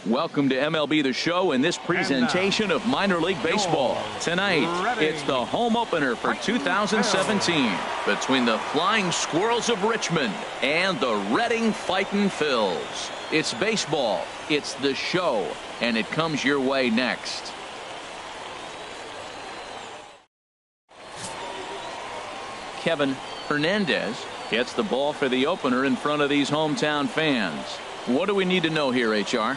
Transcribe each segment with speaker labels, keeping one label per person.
Speaker 1: Welcome to MLB The Show and this presentation of minor league baseball. Tonight, it's the home opener for 2017 between the Flying Squirrels of Richmond and the Reading Fightin' Phils. It's baseball, it's The Show, and it comes your way next. Kevin Hernandez gets the ball for the opener in front of these hometown fans. What do we need to know here, HR?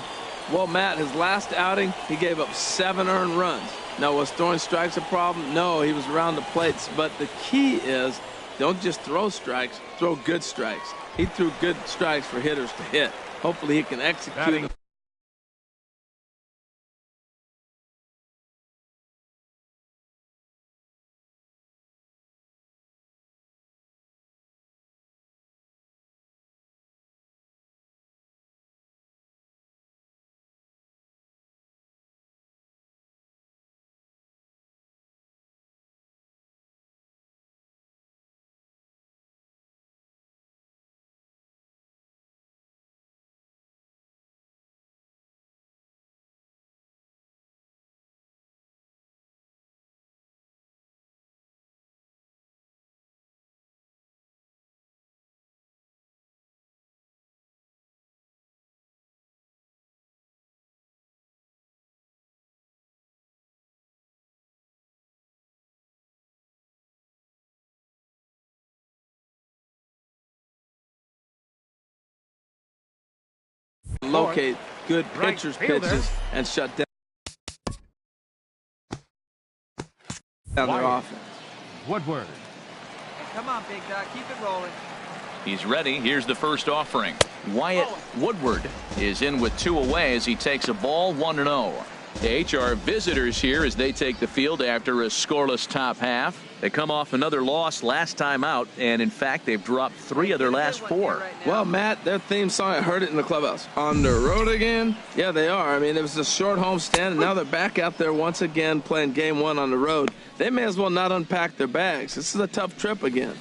Speaker 2: Well, Matt, his last outing, he gave up 7 earned runs. Now, was throwing strikes a problem? No, he was around the plates. But the key is don't just throw strikes, throw good strikes. He threw good strikes for hitters to hit. Hopefully he can execute them. Locate good pitchers' pitches and shut down their offense.
Speaker 3: Woodward.
Speaker 4: Hey, come on, big dog, keep it rolling.
Speaker 1: He's ready. Here's the first offering. Wyatt Woodward is in with 2 away as he takes a ball 1-0. The HR visitors here as they take the field after a scoreless top half. They come off another loss last time out, and in fact they've dropped 3 of their last 4.
Speaker 2: Well, Matt, their theme song, I heard it in the clubhouse. On the road again? Yeah, they are. I mean, it was a short homestand, and now they're back out there once again playing game 1 on the road. They may as well not unpack their bags. This is a tough trip again.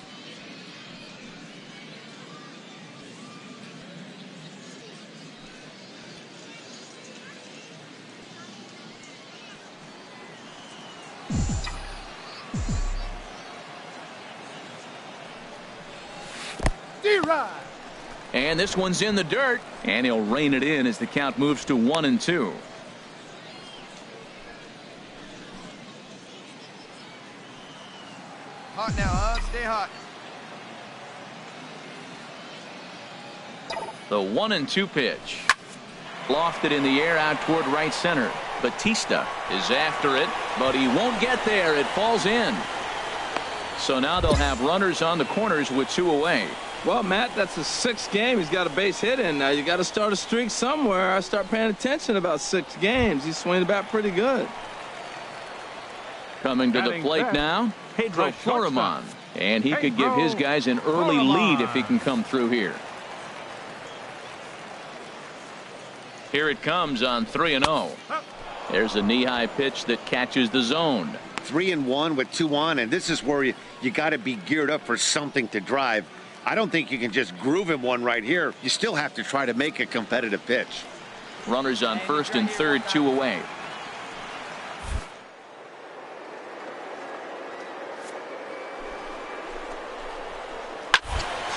Speaker 1: And this one's in the dirt, and he'll rein it in as the count moves to 1-2.
Speaker 4: Hot now, huh? Stay hot.
Speaker 1: The 1-2 pitch. Lofted in the air out toward right center. Batista is after it, but he won't get there. It falls in. So now they'll have runners on the corners with 2 away.
Speaker 2: Well, Matt, that's the 6th game he's got a base hit in. Now you got to start a streak somewhere. I start paying attention about 6 games. He's swinging the bat pretty good.
Speaker 1: Coming to the plate now, Pedro Florimon, and he could give his guys an early lead if he can come through here. Here it comes on 3-0. There's a knee-high pitch that catches the zone.
Speaker 5: 3-1 with 2 on, and this is where you got to be geared up for something to drive. I don't think you can just groove him one right here. You still have to try to make a competitive pitch.
Speaker 1: Runners on first and third, 2 away.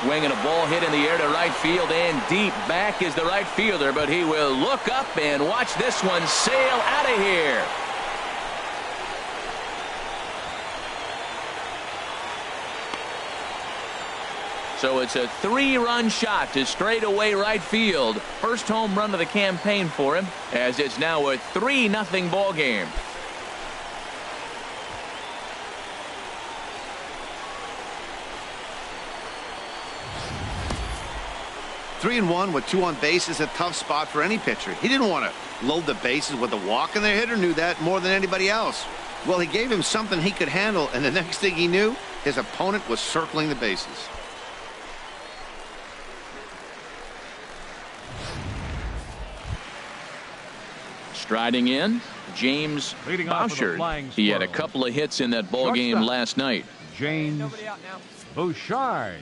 Speaker 1: Swinging a ball hit in the air to right field, and deep back is the right fielder, but he will look up and watch this one sail out of here. So it's a 3-run shot to straightaway right field. First home run of the campaign for him, as it's now a 3-0 ball game.
Speaker 5: Three and 1 with 2 on base is a tough spot for any pitcher. He didn't want to load the bases with a walk, and the hitter knew that more than anybody else. Well, he gave him something he could handle, and the next thing he knew, his opponent was circling the bases.
Speaker 1: Striding in, James Bouchard. He had a couple of hits in that ball game last night.
Speaker 3: James Bouchard.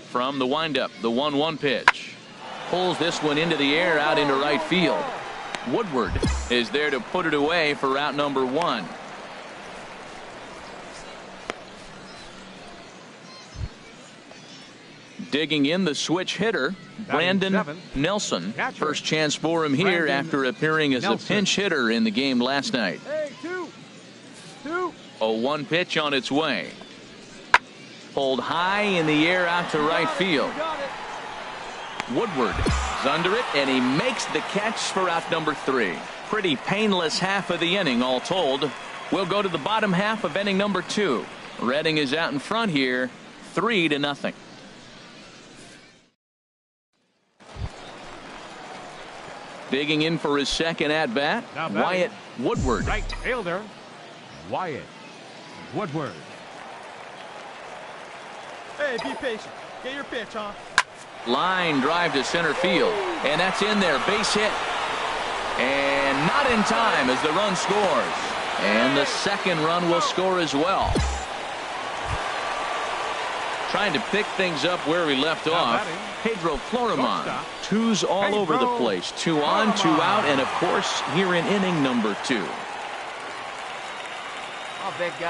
Speaker 1: From the windup, the 1-1 pitch. pulls this one into the air out into right field. Woodward is there to put it away for out number 1. Digging in the switch hitter, Brandon Nelson. First chance for him here after appearing as a pinch hitter in the game last night. 0-1 pitch on its way. Pulled high in the air out to right field. Woodward is under it, and he makes the catch for out number 3. Pretty painless half of the inning all told. We'll go to the bottom half of inning number 2. Reading is out in front here, 3-0. Digging in for his second at-bat, Wyatt Woodward.
Speaker 3: Right fielder, Wyatt Woodward.
Speaker 6: Hey, be patient. Get your pitch, huh?
Speaker 1: Line drive to center field, and that's in there. Base hit. And not in time as the run scores. And the second run will score as well. Trying to pick things up where we left off. Pedro Florimon. Twos all over the place. 2 on, 2 out, and of course here in inning number 2.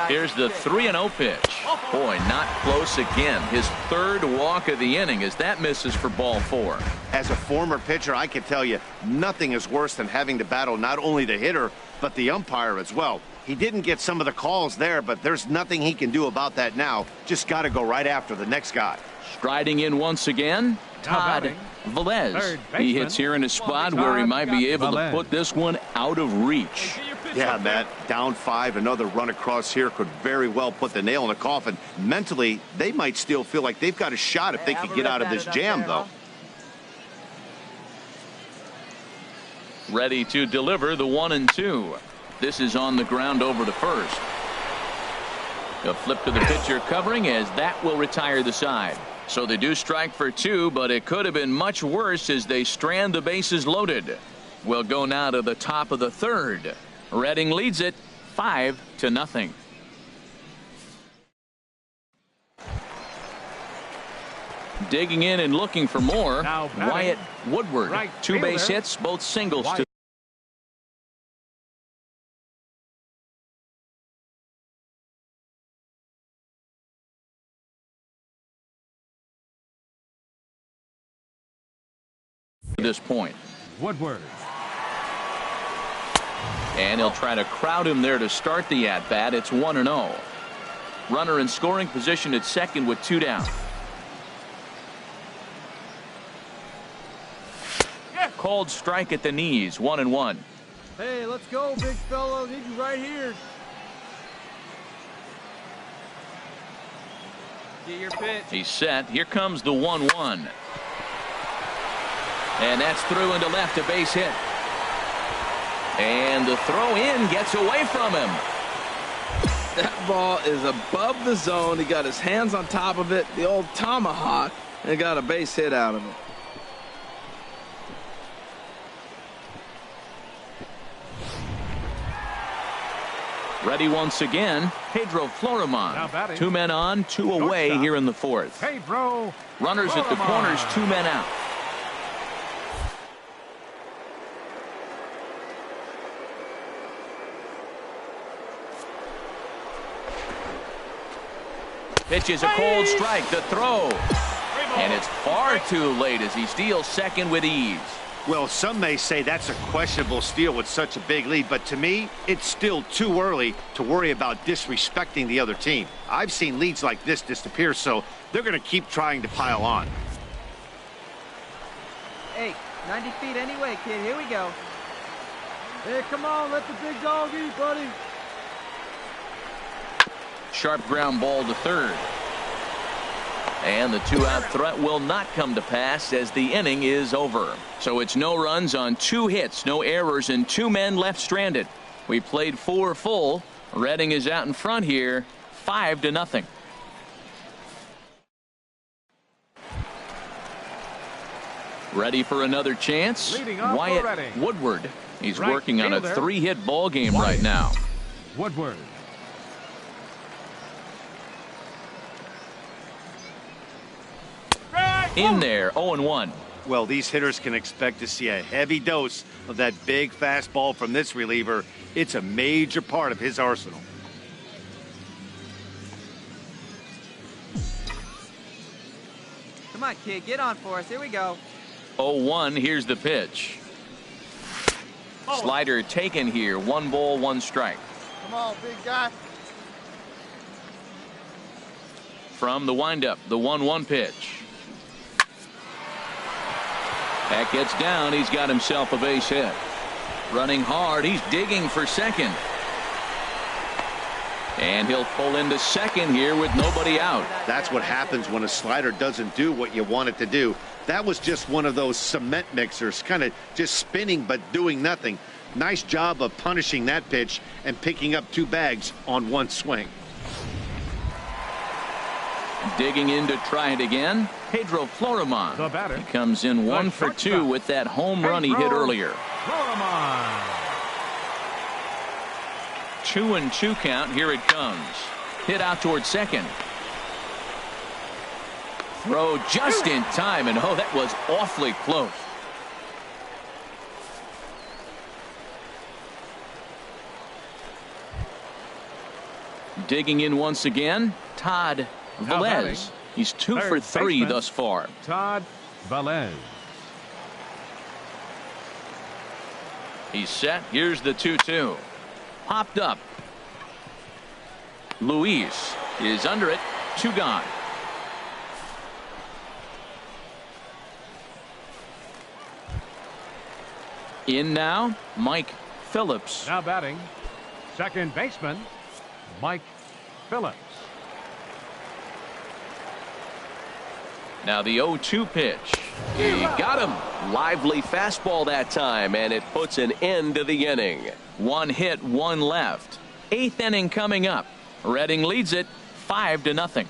Speaker 1: Here's the 3-0 pitch. Boy, not close again. His third walk of the inning as that misses for ball 4.
Speaker 5: As a former pitcher, I can tell you nothing is worse than having to battle not only the hitter but the umpire as well. He didn't get some of the calls there, but there's nothing he can do about that now. Just got to go right after the next guy.
Speaker 1: Striding in once again, Todd Velez. He hits here in a spot where he might be able to put this one out of reach.
Speaker 5: Yeah, Matt, down 5, another run across here could very well put the nail in the coffin. Mentally, they might still feel like they've got a shot if they could get out of this jam, though.
Speaker 1: Ready to deliver the 1-2. This is on the ground over to first. A flip to the pitcher covering as that will retire the side. So they do strike for 2, but it could have been much worse as they strand the bases loaded. We'll go now to the top of the 3rd. Reading leads it 5-0. Digging in and looking for more, Wyatt Woodward. 2 base hits, both singles to this point.
Speaker 3: Woodward.
Speaker 1: And he'll try to crowd him there to start the at-bat. It's 1-0. Runner in scoring position at second with 2 down. Called strike at the knees, 1-1.
Speaker 6: Hey, let's go, big fella. Need you right here.
Speaker 4: Get your pitch.
Speaker 1: He's set. Here comes the 1-1. And that's through into left, a base hit. And the throw in gets away from him.
Speaker 2: That ball is above the zone. He got his hands on top of it, the old tomahawk, and got a base hit out of it.
Speaker 1: Ready once again, Pedro Florimon. 2 men on, 2 away here in the 4th.
Speaker 3: Pedro.
Speaker 1: Runners at the corners, 2 men out. Pitches a cold strike, the throw. And it's far too late as he steals second with ease.
Speaker 5: Well, some may say that's a questionable steal with such a big lead, but to me, it's still too early to worry about disrespecting the other team. I've seen leads like this disappear, so they're going to keep trying to pile on.
Speaker 4: Hey, 90 feet anyway, kid. Here we go.
Speaker 6: Hey, come on, let the big dog eat, buddy.
Speaker 1: Sharp ground ball to third. And the 2-out threat will not come to pass as the inning is over. So it's no runs on 2 hits, no errors, and 2 men left stranded. We played 4 full. Reading is out in front here, 5-0. Ready for another chance? Wyatt Woodward. He's working on a 3-hit ball game right now.
Speaker 3: Woodward.
Speaker 1: In there, 0-1.
Speaker 5: Well, these hitters can expect to see a heavy dose of that big fastball from this reliever. It's a major part of his arsenal.
Speaker 4: Come on, kid, get on for us. Here we go.
Speaker 1: 0-1, here's the pitch. Slider taken here. 1 ball, 1 strike.
Speaker 6: Come on, big guy.
Speaker 1: From the windup, the 1-1 pitch. That gets down. He's got himself a base hit. Running hard. He's digging for second. And he'll pull into second here with nobody out.
Speaker 5: That's what happens when a slider doesn't do what you want it to do. That was just one of those cement mixers, kind of just spinning but doing nothing. Nice job of punishing that pitch and picking up 2 bags on 1 swing.
Speaker 1: Digging in to try it again. Pedro Florimon.
Speaker 3: The batter.
Speaker 1: He comes in 1 for 2 with that home run he hit earlier.
Speaker 3: Florimon.
Speaker 1: 2-2 count. Here it comes. Hit out towards second. Throw just in time, and oh, that was awfully close. Digging in once again, Todd Velez. He's 2 for 3 thus far.
Speaker 3: Todd Velez.
Speaker 1: He's set. Here's the 2-2. Popped up. Luis is under it. 2 gone. In now, Mike Phillips.
Speaker 3: Now batting, second baseman, Mike Phillips.
Speaker 1: Now the 0-2 pitch. He got him. Lively fastball that time, and it puts an end to the inning. 1 hit, 1 left. 8th inning coming up. Reading leads it 5-0.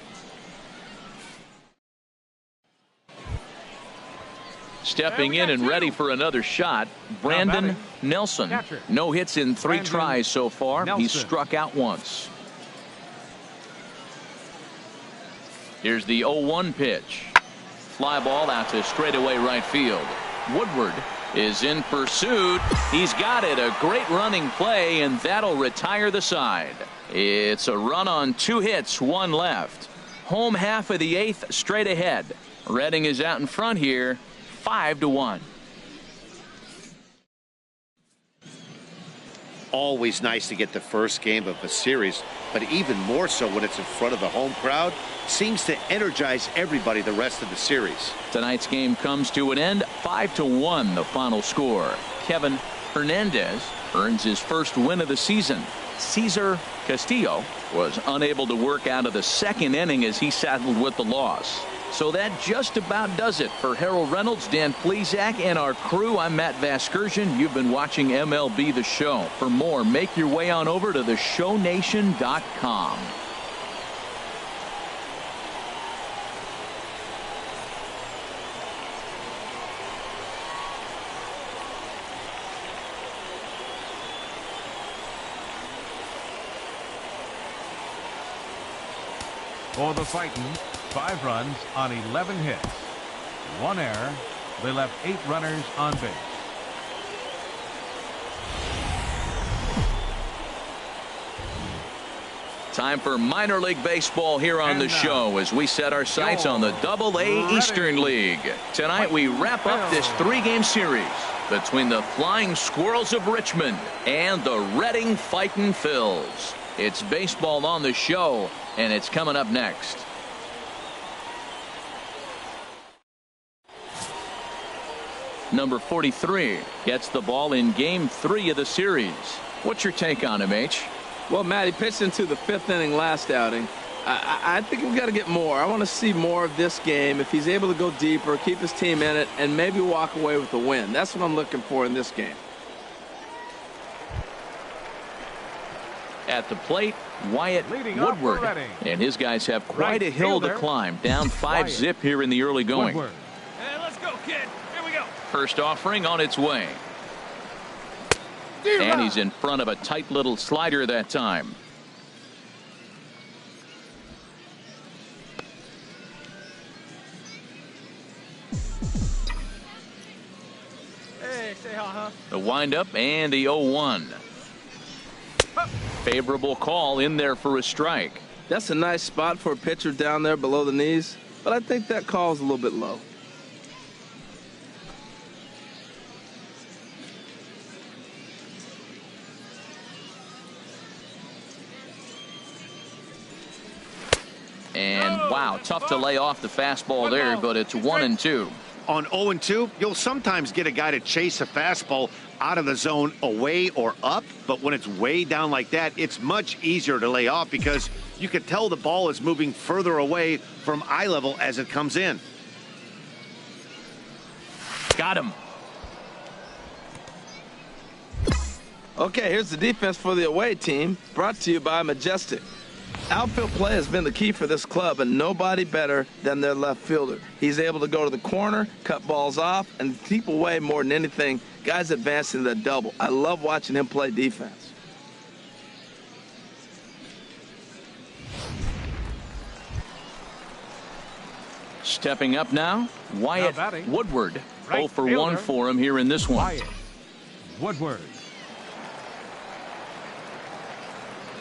Speaker 1: Stepping in and ready for another shot, Brandon Nelson. No hits in 3 tries so far. He's struck out once. Here's the 0-1 pitch. Fly ball out to straightaway right field. Woodward is in pursuit. He's got it. A great running play, and that'll retire the side. It's a run on 2 hits, 1 left. Home half of the 8th straight ahead. Reading is out in front here, 5-1.
Speaker 5: Always nice to get the first game of a series, but even more so when it's in front of the home crowd. Seems to energize everybody the rest of the series.
Speaker 1: Tonight's game comes to an end, 5-1 the final score. Kevin Hernandez earns his first win of the season. Cesar Castillo was unable to work out of the 2nd inning as he saddled with the loss. So that just about does it for Harold Reynolds, Dan Plesac, and our crew. I'm Matt Vasgersian. You've been watching MLB The Show. For more, make your way on over to theshownation.com.
Speaker 3: For the Titans, 5 runs on 11 hits. 1 error. They left 8 runners on base.
Speaker 1: Time for minor league baseball here on the show as we set our sights on the AA Eastern League. Tonight we wrap up this 3-game series between the Flying Squirrels of Richmond and the Reading Fightin' Phils. It's baseball on the show, and it's coming up next. Number 43 gets the ball in game 3 of the series. What's your take on him, H?
Speaker 2: Well, Matt, he pitched into the 5th inning last outing. I think we've got to get more. I want to see more of this game. If he's able to go deeper, keep his team in it, and maybe walk away with a win. That's what I'm looking for in this game.
Speaker 1: At the plate, Wyatt Woodward. And his guys have quite a hill to climb. Down 5-zip here in the early going.
Speaker 6: Hey, let's go, kid. Here we go.
Speaker 1: First offering on its way. And he's in front of a tight little slider that time. The windup and the 0-1. Favorable call in there for a strike.
Speaker 2: That's a nice spot for a pitcher down there below the knees, but I think that call's a little bit low.
Speaker 1: And wow, tough to lay off the fastball there, but it's 1-2.
Speaker 5: On 0-2, you'll sometimes get a guy to chase a fastball out of the zone away or up, but when it's way down like that, it's much easier to lay off because you can tell the ball is moving further away from eye level as it comes in.
Speaker 1: Got him.
Speaker 2: Okay, here's the defense for the away team, brought to you by Majestic. Outfield play has been the key for this club, and nobody better than their left fielder. He's able to go to the corner, cut balls off, and keep away more than anything guys advancing the double. I love watching him play defense.
Speaker 1: Stepping up now, Wyatt Woodward.
Speaker 3: Right
Speaker 1: 0 for 1 for him here in this one.
Speaker 3: Wyatt Woodward.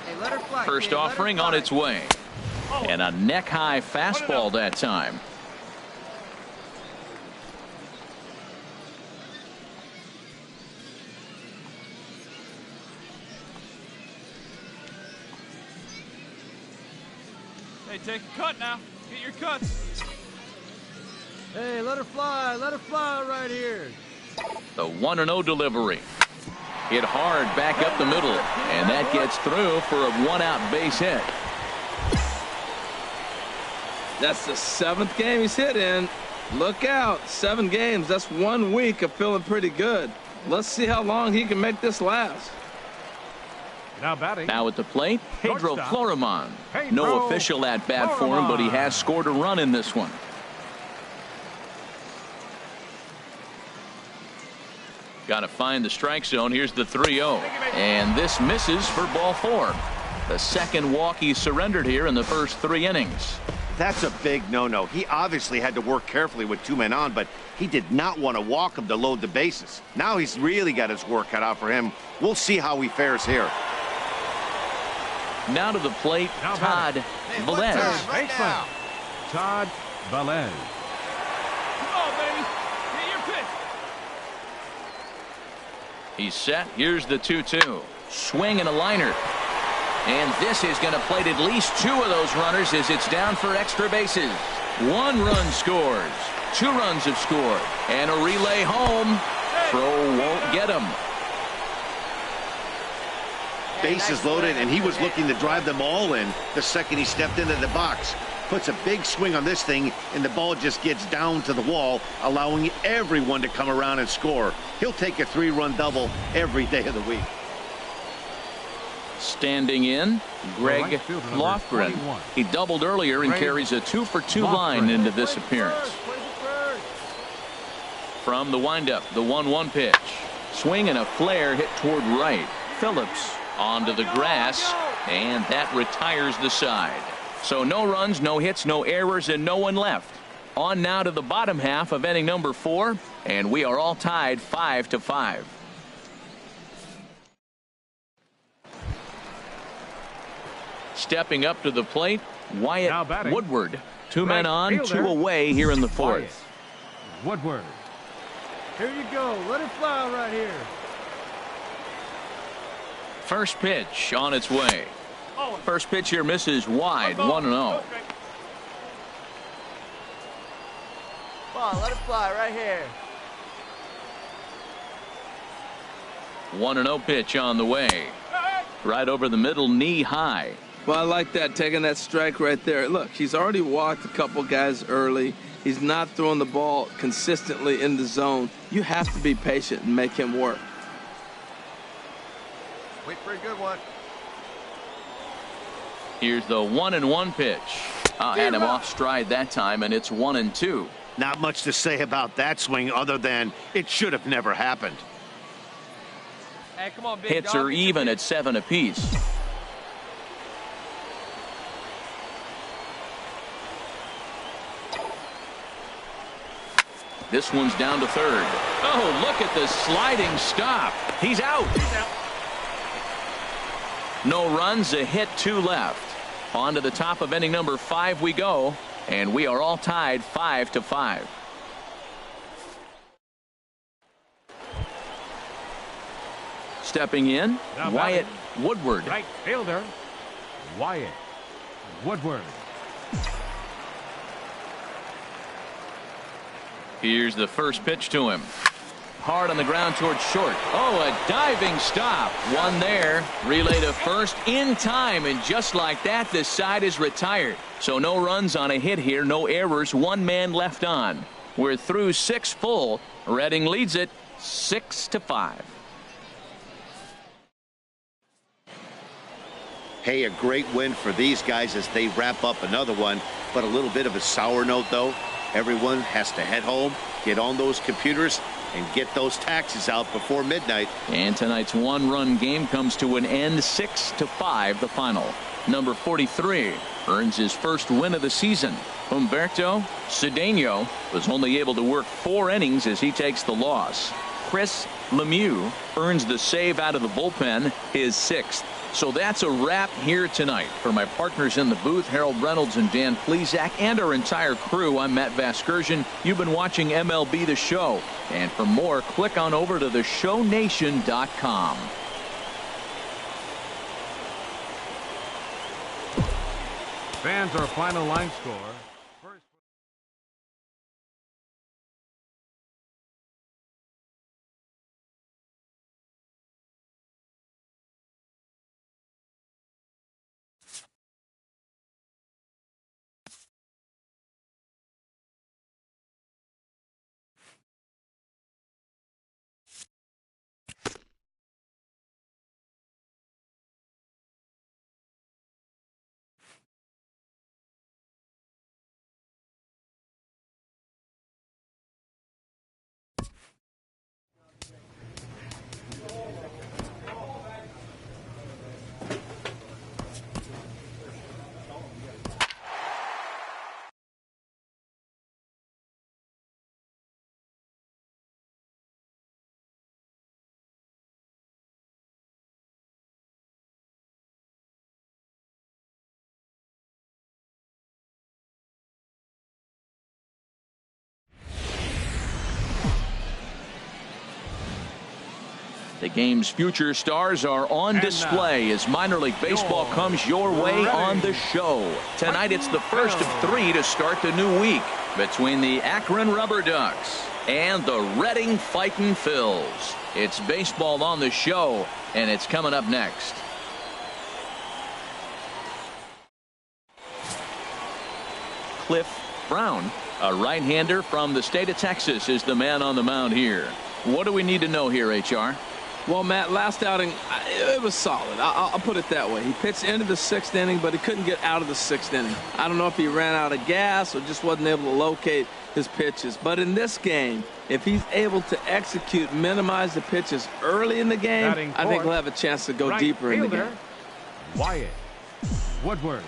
Speaker 4: Hey, let her fly,
Speaker 1: First
Speaker 4: kid, let her
Speaker 1: offering
Speaker 4: fly.
Speaker 1: on its way. And a neck-high fastball that time.
Speaker 6: Hey, take a cut now. Get your cuts. Hey, let her fly right here.
Speaker 1: The 1-0 delivery. Hit hard back up the middle, and that gets through for a 1-out base hit.
Speaker 2: That's the 7th game he's hit in. Look out, 7 games. That's 1 week of feeling pretty good. Let's see how long he can make this last.
Speaker 3: Now batting.
Speaker 1: Now at the plate, Pedro
Speaker 3: Shortstop.
Speaker 1: Florimon.
Speaker 3: Pedro
Speaker 1: No official at bat for him, but he
Speaker 3: Florimon.
Speaker 1: has scored a run in this one. Got to find the strike zone. Here's the 3-0. And this misses for ball 4. The second walk he surrendered here in the first 3 innings.
Speaker 5: That's a big no-no. He obviously had to work carefully with 2 men on, but he did not want to walk him to load the bases. Now he's really got his work cut out for him. We'll see how he fares here.
Speaker 1: Now to the plate,
Speaker 3: Now
Speaker 1: Todd
Speaker 4: Hey, one
Speaker 1: Velez.
Speaker 4: time, right
Speaker 3: Baseman.
Speaker 4: now.
Speaker 3: Todd Velez.
Speaker 6: Come on, baby. Get your pitch.
Speaker 1: He's set. Here's the 2-2. Swing and a liner. And this is going to plate at least 2 of those runners as it's down for extra bases. 1 run scores. 2 runs have scored. And a relay home. Throw won't get him.
Speaker 5: Bases loaded, and he was looking to drive them all in the second he stepped into the box. Puts a big swing on this thing, and the ball just gets down to the wall, allowing everyone to come around and score. He'll take a 3-run double every day of the week.
Speaker 1: Standing in, Greg
Speaker 3: right fielder, number
Speaker 1: Lofgren.
Speaker 3: 21.
Speaker 1: He doubled earlier and
Speaker 3: Greg
Speaker 1: carries a 2-for-2
Speaker 3: Lofgren.
Speaker 1: line into this appearance.
Speaker 6: Play the first.
Speaker 1: From the windup, the 1-1 pitch. Swing and a flare hit toward right. Phillips onto the grass, and that retires the side. So no runs, no hits, no errors, and no one left. On now to the bottom half of inning number 4, and we are all tied 5-5. Stepping up to the plate,
Speaker 3: Now
Speaker 1: Wyatt
Speaker 3: batting.
Speaker 1: Woodward. 2 men
Speaker 3: Right
Speaker 1: on,
Speaker 3: fielder.
Speaker 1: 2 away here in the 4th.
Speaker 3: Wyatt Woodward.
Speaker 6: Here you go. Let her fly right here.
Speaker 1: First pitch on its way. First pitch here misses wide, 1-0.
Speaker 4: Come on, let her fly right here.
Speaker 1: 1-0 pitch on the way. Right over the middle, knee high.
Speaker 2: Well, I like that, taking that strike right there. Look, he's already walked a couple guys early. He's not throwing the ball consistently in the zone. You have to be patient and make him work.
Speaker 4: Wait for a good one.
Speaker 1: Here's the 1-1 pitch. Had him off stride that time, and it's 1-2.
Speaker 5: Not much to say about that swing other than it should have never happened.
Speaker 4: Hey, come on, big
Speaker 1: Hits
Speaker 4: dog.
Speaker 1: are even at 7 apiece. This one's down to third. Oh, look at the sliding stop. He's out. No runs, a hit, 2 left. On to the top of inning number 5 we go, and we are all tied 5-5. Stepping in,
Speaker 3: Now
Speaker 1: Wyatt
Speaker 3: batting,
Speaker 1: Woodward.
Speaker 3: right fielder, Wyatt Woodward.
Speaker 1: Here's the first pitch to him. Hard on the ground towards short. Oh, a diving stop. One there. Relay to first in time, and just like that, this side is retired. So no runs on a hit here, no errors, 1 man left on. We're through 6 full. Reading leads it 6-5.
Speaker 5: Hey, a great win for these guys as they wrap up another one, but a little bit of a sour note, though. Everyone has to head home, get on those computers, and get those taxes out before midnight.
Speaker 1: And tonight's 1-run game comes to an end, 6-5 the final. Number 43 earns his first win of the season. Humberto Cedeno was only able to work 4 innings as he takes the loss. Chris Lemieux earns the save out of the bullpen, his 6th. So that's a wrap here tonight. For my partners in the booth, Harold Reynolds and Dan Plesac, and our entire crew, I'm Matt Vasgersian. You've been watching MLB The Show. And for more, click on over to theshownation.com.
Speaker 3: Fans, our final line score. First.
Speaker 1: The game's future stars are on display as minor league baseball comes your way on the show. Tonight it's the first of 3 to start the new week between the Akron Rubber Ducks and the Reading Fightin' Phils. It's baseball on the show, and it's coming up next. Cliff Brown, a right-hander from the state of Texas, is the man on the mound here. What do we need to know here, HR?
Speaker 2: Well, Matt, last outing, it was solid. I'll put it that way. He pitched into the 6th inning, but he couldn't get out of the 6th inning. I don't know if he ran out of gas or just wasn't able to locate his pitches. But in this game, if he's able to execute, minimize the pitches early in the game, I think he'll have a chance to go deeper in the game.
Speaker 3: Wyatt Woodward.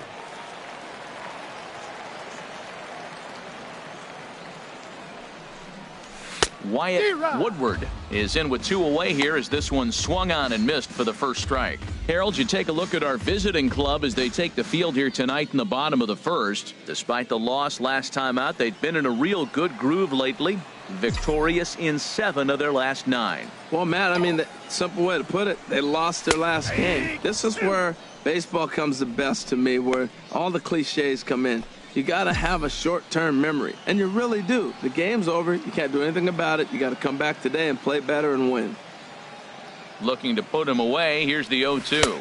Speaker 1: Wyatt Woodward is in with 2 away here as this one swung on and missed for the first strike. Harold, you take a look at our visiting club as they take the field here tonight in the bottom of the first. Despite the loss last time out, they've been in a real good groove lately. Victorious in 7 of their last 9.
Speaker 2: Well, Matt, I mean, the simple way to put it, they lost their last game. This is where baseball comes the best to me, where all the cliches come in. You got to have a short-term memory, and you really do. The game's over. You can't do anything about it. You got to come back today and play better and win.
Speaker 1: Looking to put him away. Here's the 0-2.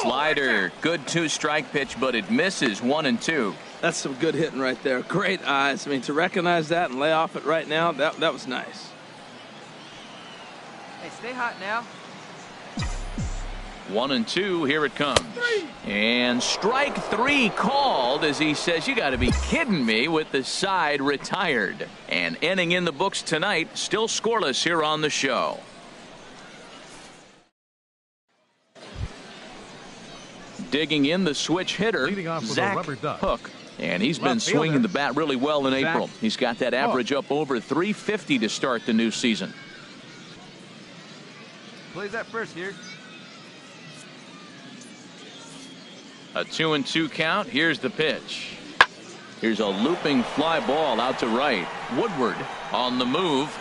Speaker 1: Slider, good 2-strike pitch, but it misses 1-2.
Speaker 2: That's some good hitting right there. Great eyes. I mean, to recognize that and lay off it right now, that was nice.
Speaker 4: Hey, stay hot now.
Speaker 1: 1-2, here it comes. And strike 3 called as he says, you got to be kidding me, with the side retired. And inning in the books tonight, still scoreless here on the show. Digging in the switch hitter,
Speaker 3: Leading off with
Speaker 1: Zach
Speaker 3: the Rubber Ducks,
Speaker 1: Hook. And he's been swinging the bat really well in April. He's got that average up over 350 to start the new season.
Speaker 4: Plays that first here.
Speaker 1: A 2-2 count. Here's the pitch. Here's a looping fly ball out to right. Woodward on the move.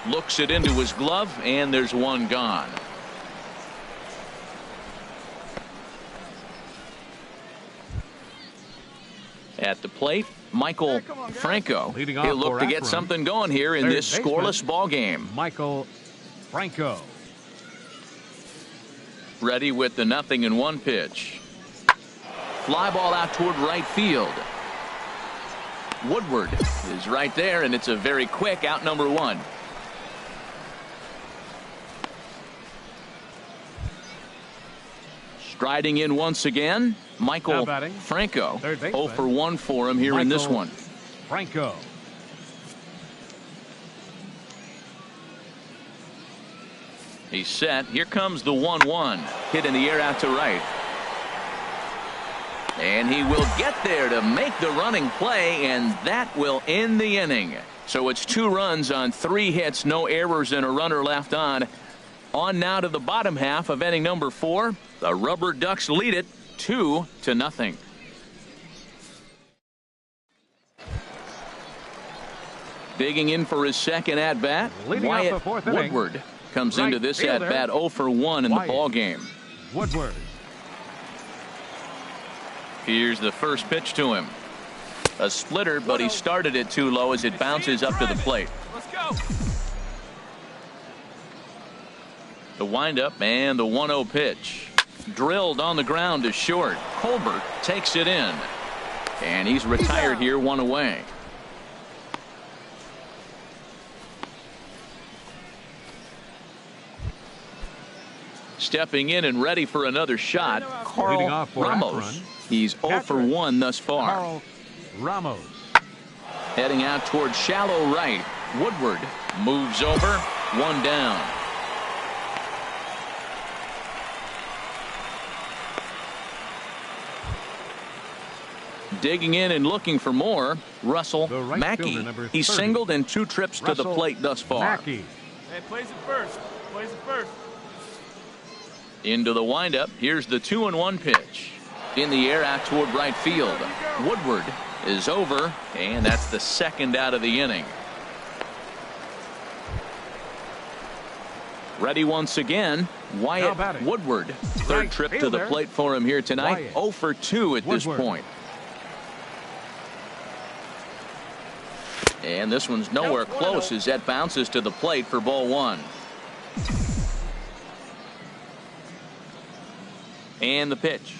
Speaker 1: Looks it into his glove, and there's one gone. At the plate, Michael Franco. He'll look to get something going here in this scoreless ball game.
Speaker 3: Michael Franco.
Speaker 1: Ready with the 0-1 pitch. Fly ball out toward right field. Woodward is right there, and it's a very quick out, number 1. Striding in once again, Michael Franco. 0 for 1 for him here in this one.
Speaker 3: Franco.
Speaker 1: He's set. Here comes the 1-1. Hit in the air out to right. And he will get there to make the running play, and that will end the inning. So it's 2 runs on 3 hits, no errors, and a runner left on. On now to the bottom half of inning number 4. The Rubber Ducks lead it 2-0. Digging in for his second at bat, Wyatt Woodward comes into this at bat 0 for 1 in the ball game.
Speaker 3: Woodward.
Speaker 1: Here's the first pitch to him. A splitter, but he started it too low as it bounces up to the plate.
Speaker 6: Let's go.
Speaker 1: The windup and the 1-0 pitch. Drilled on the ground to short. Colbert takes it in. And he's retired here, 1 away. Stepping in and ready for another shot, Carl Ramos. He's 0 for 1 thus far.
Speaker 3: Carl Ramos.
Speaker 1: Heading out towards shallow right. Woodward moves over. 1 down. Digging in and looking for more, Russell Mackey. He's singled in 2 trips to the plate thus far.
Speaker 3: Mackey.
Speaker 6: Hey, plays it first. Plays it first.
Speaker 1: Into the windup. Here's the 2-1 pitch. In the air out toward right field. Woodward is over, and that's the second out of the inning. Ready once again, Wyatt Woodward. Third trip to the plate for him here tonight. 0 for 2 at this point. And this one's nowhere close as that bounces to the plate for ball 1. And the pitch.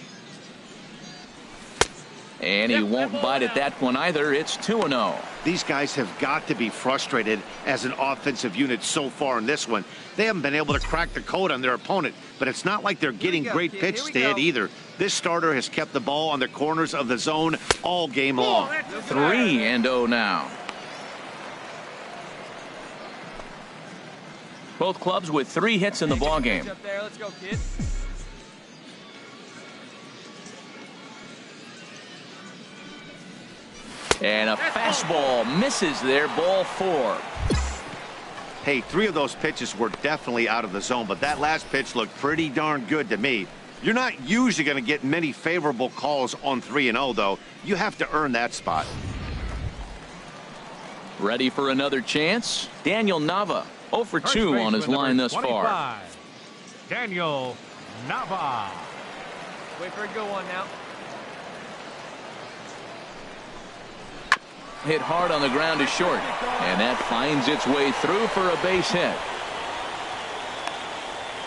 Speaker 1: And he won't bite at that one either. It's 2-0.
Speaker 5: These guys have got to be frustrated as an offensive unit so far in this one. They haven't been able to crack the code on their opponent, but it's not like they're getting great pitches to hit either. This starter has kept the ball on the corners of the zone all game long.
Speaker 1: 3-0 now. Both clubs with 3 hits in the ball game.
Speaker 4: Let's go, kid.
Speaker 1: And a fastball misses there, ball 4.
Speaker 5: Hey, 3 of those pitches were definitely out of the zone, but that last pitch looked pretty darn good to me. You're not usually going to get many favorable calls on 3-0, though. You have to earn that spot.
Speaker 1: Ready for another chance? Daniel Nava, 0 for 2 on his line thus far.
Speaker 3: Daniel Nava.
Speaker 4: Wait for a good one now.
Speaker 1: Hit hard on the ground to short, and that finds its way through for a base hit.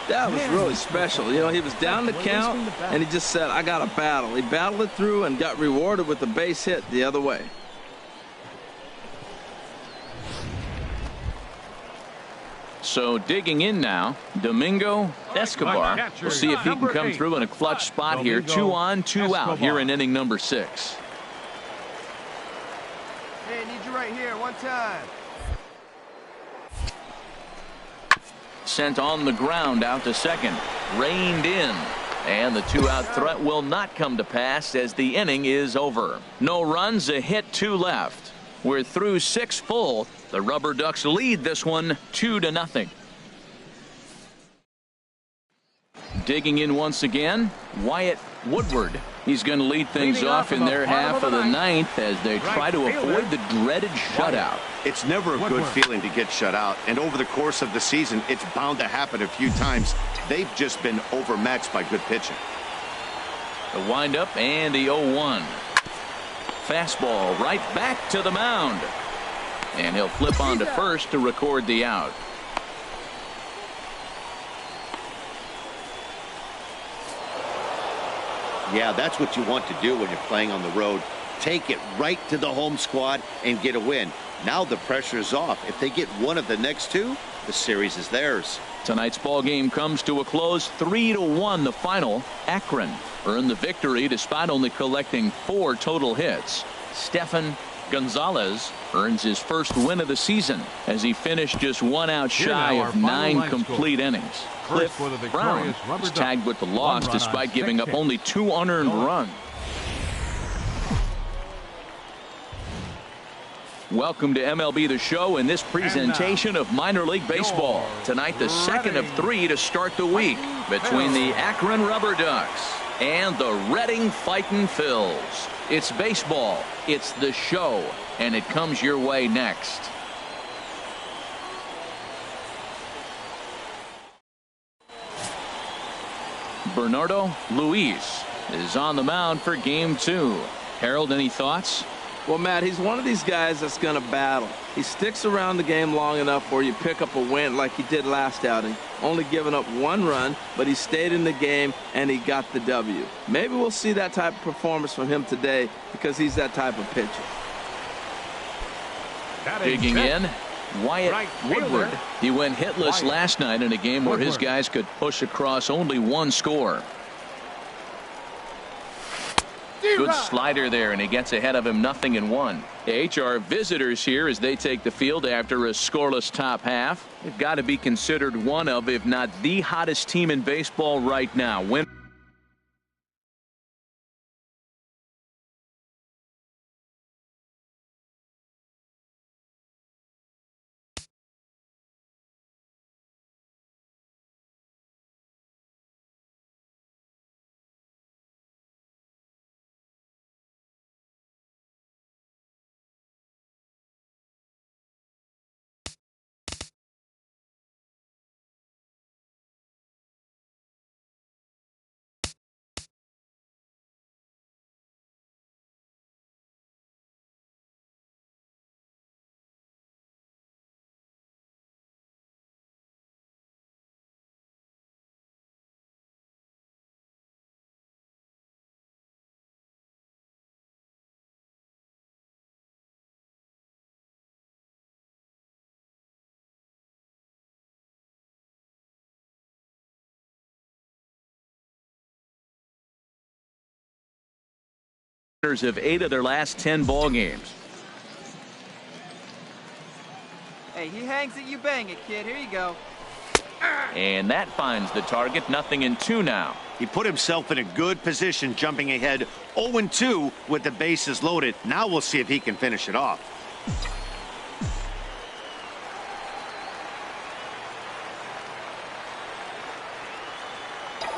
Speaker 2: That was really special. You know, he was down the count, and he just said, I got to battle. He battled it through and got rewarded with the base hit the other way.
Speaker 1: So digging in now, Domingo Escobar. We'll see if he can come through in a clutch spot here. 2 on, 2 out here in inning number 6.
Speaker 4: Hey, I need you right here, one time.
Speaker 1: Sent on the ground out to second. Reined in. And the 2-out threat will not come to pass as the inning is over. No runs, a hit, 2 left. We're through 6 full. The Rubber Ducks lead this one 2-0. Digging in once again, Wyatt Woodward. He's going to lead things off in their half of the ninth as they try to avoid the dreaded shutout.
Speaker 5: It's never a good feeling to get shut out, and over the course of the season, it's bound to happen a few times. They've just been overmatched by good pitching.
Speaker 1: The windup and the 0-1. Fastball right back to the mound. And he'll flip on to first to record the out.
Speaker 5: Yeah, that's what you want to do when you're playing on the road. Take it right to the home squad and get a win. Now the pressure is off. If they get one of the next 2, the series is theirs.
Speaker 1: Tonight's ball game comes to a close, 3-1 the final. Akron earned the victory despite only collecting 4 total hits. Stefan Gonzalez earns his first win of the season as he finished just 1 out shy of 9 complete innings. Cliff Brown is tagged with the loss despite giving up only 2 unearned runs. Welcome to MLB The Show in this presentation of minor league baseball. Tonight, the second of 3 to start the week between the Akron Rubber Ducks and the Reading Fightin' Phils. It's baseball, it's the show, and it comes your way next. Bernardo Luis is on the mound for game 2. Harold, any thoughts?
Speaker 2: Well, Matt, he's one of these guys that's going to battle. He sticks around the game long enough where you pick up a win like he did last outing. Only giving up 1 run, but he stayed in the game and he got the W. Maybe we'll see that type of performance from him today because he's that type of pitcher.
Speaker 1: Digging in, Wyatt Woodward. He went hitless last night in a game where his guys could push across only 1 score. Good slider there, and he gets ahead of him 0-1. The HR visitors here as they take the field after a scoreless top half. They've got to be considered one of, if not the hottest team in baseball right now. Of 8 of their last 10 ball games.
Speaker 4: Hey, he hangs it, you bang it, kid. Here you go.
Speaker 1: And that finds the target. 0-2 now.
Speaker 5: He put himself in a good position, jumping ahead 0-2 with the bases loaded. Now we'll see if he can finish it off.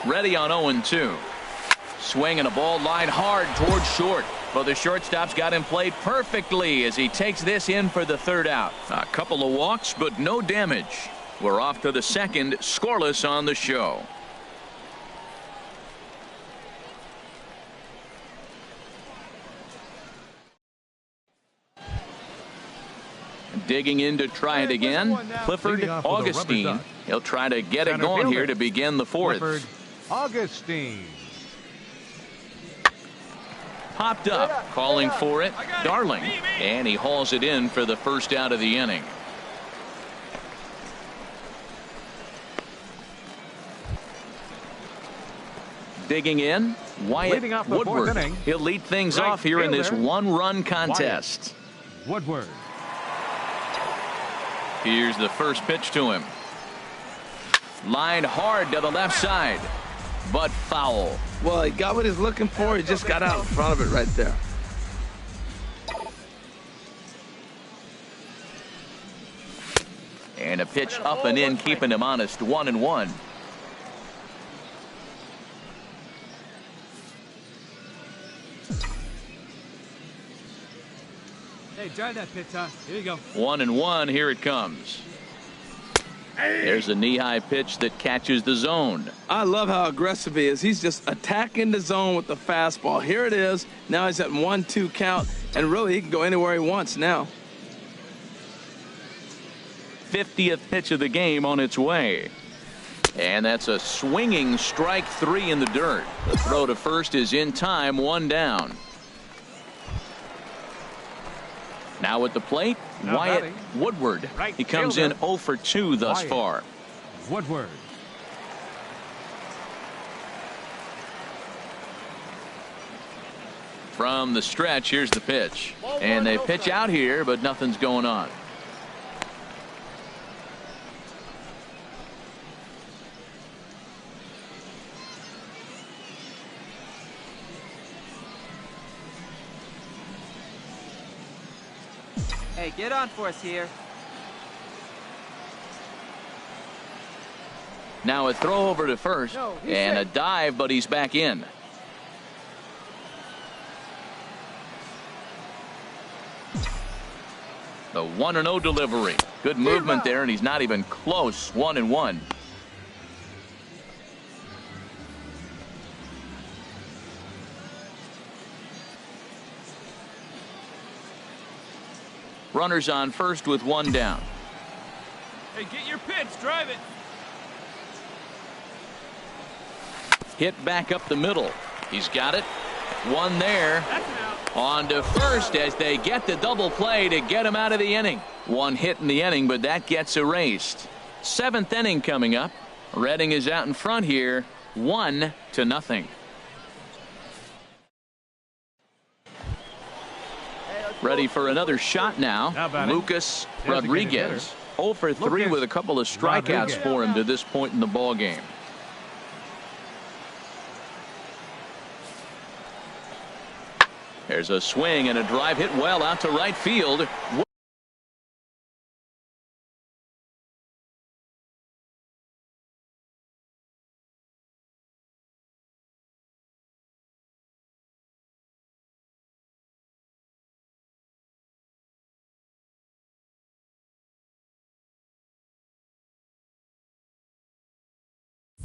Speaker 1: Ready on 0-2. Swinging a ball line hard towards short. But the shortstop's got him played perfectly as he takes this in for the 3rd out. A couple of walks, but no damage. We're off to the 2nd, scoreless on the show. Digging in to try it again, Clifford Augustine. He'll try to get it going here to begin the 4th.
Speaker 3: Clifford Augustine.
Speaker 1: Popped up, calling for it, Darling, and he hauls it in for the 1st out of the inning. Digging in, Wyatt Woodward. He'll lead things off here in this 1-run contest.
Speaker 3: Woodward.
Speaker 1: Here's the first pitch to him. Lined hard to the left side. but foul.
Speaker 2: Well, he got what he's looking for. He just got out in front of it right there.
Speaker 1: And a pitch up and in, keeping him honest. 1-1.
Speaker 6: Hey, drive that pitch, huh? Here you go.
Speaker 1: 1-1. Here it comes. There's a knee-high pitch that catches the zone.
Speaker 2: I love how aggressive he is. He's just attacking the zone with the fastball. Here it is. Now he's at 1-2 count, and really he can go anywhere he wants now.
Speaker 1: 50th pitch of the game on its way. And that's a swinging strike 3 in the dirt. The throw to first is in time, 1 down. Now at the plate, Wyatt Woodward.
Speaker 3: Right
Speaker 1: He comes in 0 for 2 thus
Speaker 3: Wyatt.
Speaker 1: far.
Speaker 3: Woodward.
Speaker 1: From the stretch, here's the pitch. And they pitch out here, but nothing's going on.
Speaker 4: Hey, get on for us here.
Speaker 1: Now a throw over to first and a dive, but he's back in. The 1-0 delivery. Good movement there, and he's not even close. 1-1. Runners on first with 1 down.
Speaker 6: Hey, get your pitch. Drive it.
Speaker 1: Hit back up the middle. He's got it. 1 there.
Speaker 6: That's an out.
Speaker 1: On to first as they get the double play to get him out of the inning. 1 hit in the inning, but that gets erased. 7th inning coming up. Reading is out in front here, 1-0. Ready for another shot now. Lucas Rodriguez. 0 for 3 with a couple of strikeouts for him to this point in the ball game. There's a swing and a drive hit well out to right field.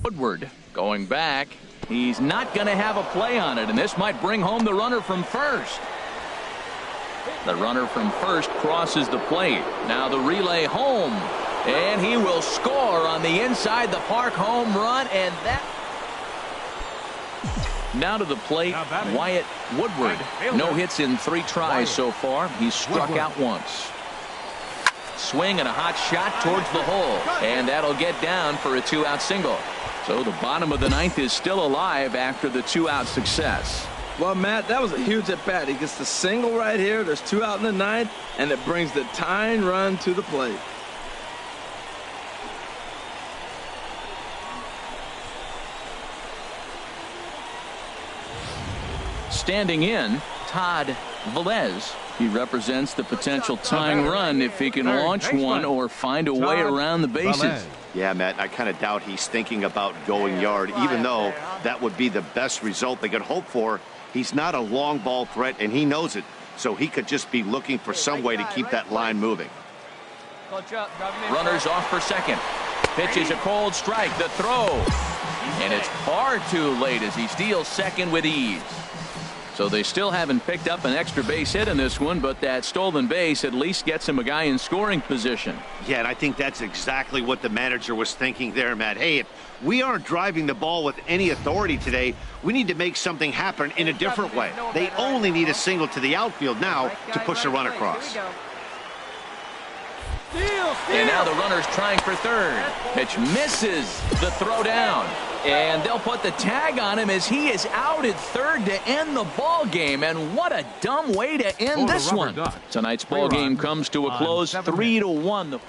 Speaker 1: Woodward going back. He's not going to have a play on it, and this might bring home the runner from first. The runner from first crosses the plate. Now the relay home, and he will score on the inside the park home run, and that. Now to the plate, Wyatt Woodward. No hits in 3 tries so far. He's struck out once. Swing and a hot shot towards the hole, and that'll get down for a 2-out single. So the bottom of the 9th is still alive after the 2-out success.
Speaker 2: Well, Matt, that was a huge at bat. He gets the single right here. There's 2 out in the 9th, and it brings the tying run to the plate.
Speaker 1: Standing in, Todd Velez. He represents the potential tying run if he can launch one or find a way around the bases.
Speaker 5: Yeah, Matt, I kind of doubt he's thinking about going yard, even though that would be the best result they could hope for. He's not a long ball threat, and he knows it, so he could just be looking for some way to keep that line moving.
Speaker 1: Runners off for second. Pitch is a cold strike. The throw. And it's far too late as he steals second with ease. So they still haven't picked up an extra base hit in this one, but that stolen base at least gets him a guy in scoring position.
Speaker 5: Yeah, and I think that's exactly what the manager was thinking there, Matt. Hey, if we aren't driving the ball with any authority today, we need to make something happen in a different way. They only need a single to the outfield now to push the run across.
Speaker 1: And now the runner's trying for third. Pitch misses the throw down. And they'll put the tag on him as he is out at third to end the ball game. And what a dumb way to end this one. Tonight's ball game comes to a close 3-1.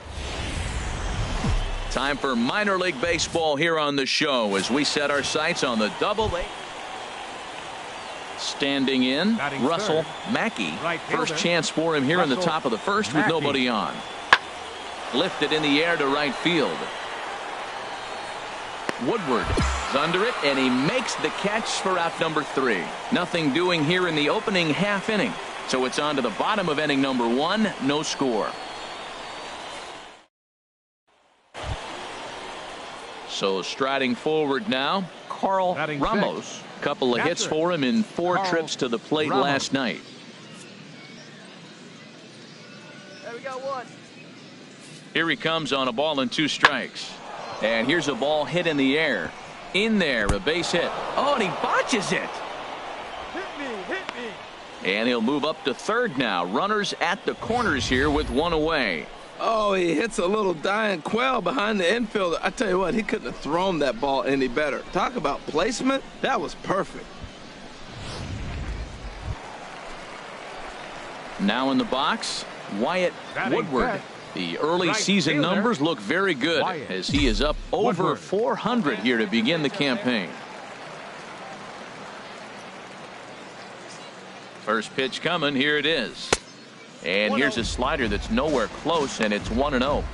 Speaker 1: Time for minor league baseball here on the show as we set our sights on the Double-A. Standing in,
Speaker 3: Batting
Speaker 1: Russell
Speaker 3: third.
Speaker 1: Mackey.
Speaker 3: Right
Speaker 1: First
Speaker 3: fielder,
Speaker 1: chance for him here in the
Speaker 3: Russell
Speaker 1: top of the first with
Speaker 3: Mackey.
Speaker 1: nobody on. Lifted in the air to right field. Woodward is under it, and he makes the catch for out number 3. Nothing doing here in the opening half inning. So it's on to the bottom of inning number 1. No score. So striding forward now, Carl
Speaker 3: Batting
Speaker 1: Ramos.
Speaker 3: sixth.
Speaker 1: Couple of hits
Speaker 3: Catcher,
Speaker 1: for him in 4
Speaker 3: Carl
Speaker 1: trips to the plate
Speaker 3: Ramos.
Speaker 1: last night.
Speaker 4: There we go, one.
Speaker 1: Here he comes on a ball and 2 strikes. And here's a ball hit in the air. In there, a base hit. Oh, and he botches it.
Speaker 6: Hit me, hit me.
Speaker 1: And he'll move up to third now. Runners at the corners here with 1 away.
Speaker 2: Oh, he hits a little dying quail behind the infielder. I tell you what, he couldn't have thrown that ball any better. Talk about placement. That was perfect.
Speaker 1: Now in the box, Wyatt
Speaker 3: Batting
Speaker 1: Woodward.
Speaker 3: fifth.
Speaker 1: The early
Speaker 3: Right
Speaker 1: season
Speaker 3: fielder,
Speaker 1: numbers look very good
Speaker 3: Wyatt
Speaker 1: as he is up over
Speaker 3: Woodward.
Speaker 1: 400 here to begin the campaign. First pitch coming. Here it is. And here's a slider that's nowhere close, and it's 1-0.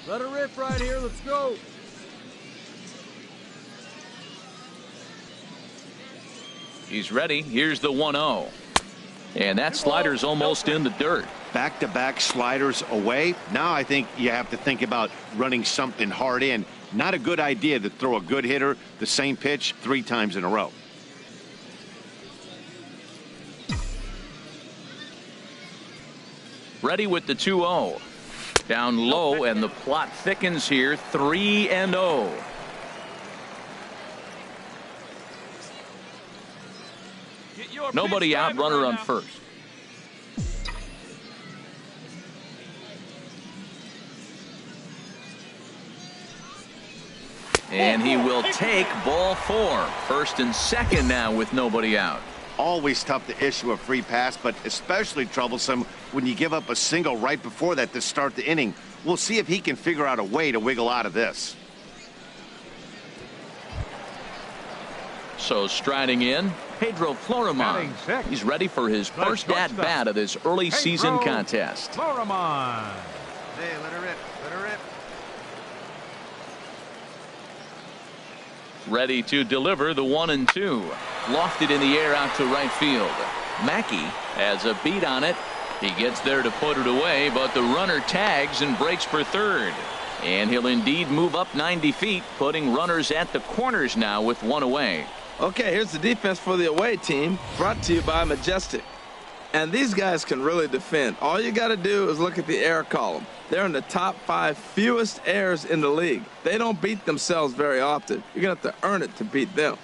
Speaker 6: Let her rip right here. Let's go.
Speaker 1: He's ready. Here's the 1-0. And that slider's almost in the dirt.
Speaker 5: Back-to-back sliders away. Now I think you have to think about running something hard in. Not a good idea to throw a good hitter the same pitch 3 times in a row.
Speaker 1: Ready with the 2-0. Down low, and the plot thickens here. 3-0.
Speaker 6: Get your
Speaker 1: Nobody
Speaker 6: pitch
Speaker 1: out,
Speaker 6: timing
Speaker 1: runner
Speaker 6: right
Speaker 1: on
Speaker 6: now.
Speaker 1: first. And he will take ball 4. First and second now with nobody out.
Speaker 5: Always tough to issue a free pass, but especially troublesome when you give up a single right before that to start the inning. We'll see if he can figure out a way to wiggle out of this.
Speaker 1: So striding in, Pedro Florimon.
Speaker 3: Batting sixth.
Speaker 1: He's ready for his
Speaker 3: The
Speaker 1: first
Speaker 3: shortstop,
Speaker 1: at-bat of this early season
Speaker 3: Pedro
Speaker 1: contest.
Speaker 3: Florimon.
Speaker 4: Hey, let her rip. Let her rip.
Speaker 1: Ready to deliver the 1-2. Lofted in the air out to right field. Mackey has a beat on it. He gets there to put it away, but the runner tags and breaks for third. And he'll indeed move up 90 feet, putting runners at the corners now with 1 away.
Speaker 2: Okay, here's the defense for the away team, brought to you by Majestic. And these guys can really defend. All you got to do is look at the error column. They're in the top 5 fewest errors in the league. They don't beat themselves very often. You're going to have to earn it to beat them.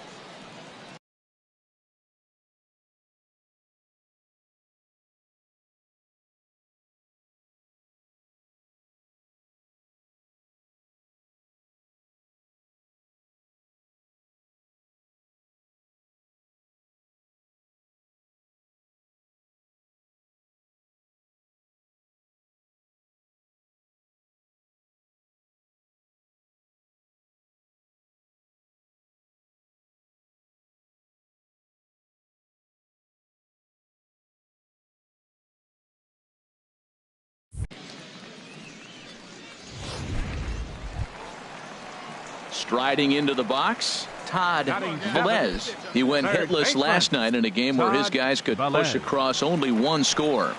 Speaker 1: Striding into the box, Todd
Speaker 3: Batting
Speaker 1: Velez. He went
Speaker 3: Third
Speaker 1: hitless
Speaker 3: baseman,
Speaker 1: last night in a game where his
Speaker 3: Todd
Speaker 1: guys could
Speaker 3: Velez.
Speaker 1: push across only 1 score.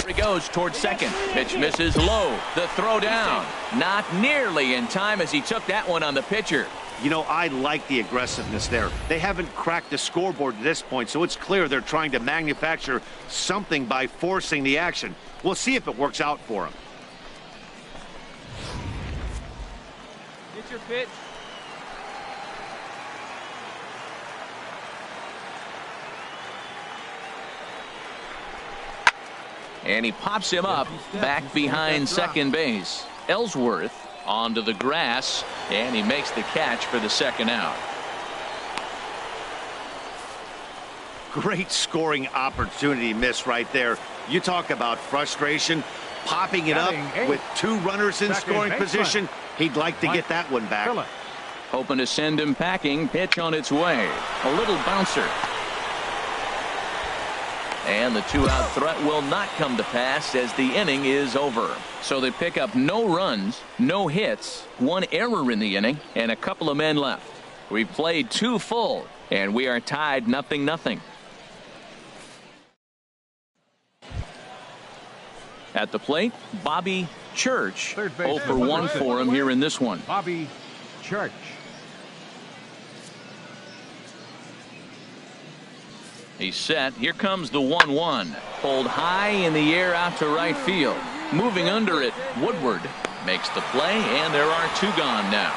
Speaker 1: Here he goes towards second. Pitch misses low. The throw down. Not nearly in time as he took that one on the pitcher.
Speaker 5: You know, I like the aggressiveness there. They haven't cracked the scoreboard at this point, so it's clear they're trying to manufacture something by forcing the action. We'll see if it works out for them.
Speaker 4: Get your pitch.
Speaker 1: And he pops him up back behind second base. Ellsworth Onto the grass, and he makes the catch for the second out.
Speaker 5: Great scoring opportunity miss right there. You talk about frustration. Popping it up with 2 runners in scoring position. He'd like to get that one back.
Speaker 1: Hoping to send him packing. Pitch on its way. A little bouncer. And the 2-out threat will not come to pass as the inning is over. So they pick up no runs, no hits, 1 error in the inning, and a couple of men left. We've played 2 full, and we are tied 0-0. At the plate, Bobby Church. 0 for 1 for him here in this one.
Speaker 3: Bobby Church.
Speaker 1: He's set. Here comes the 1-1. Pulled high in the air out to right field. Moving under it, Woodward makes the play, and there are 2 gone now.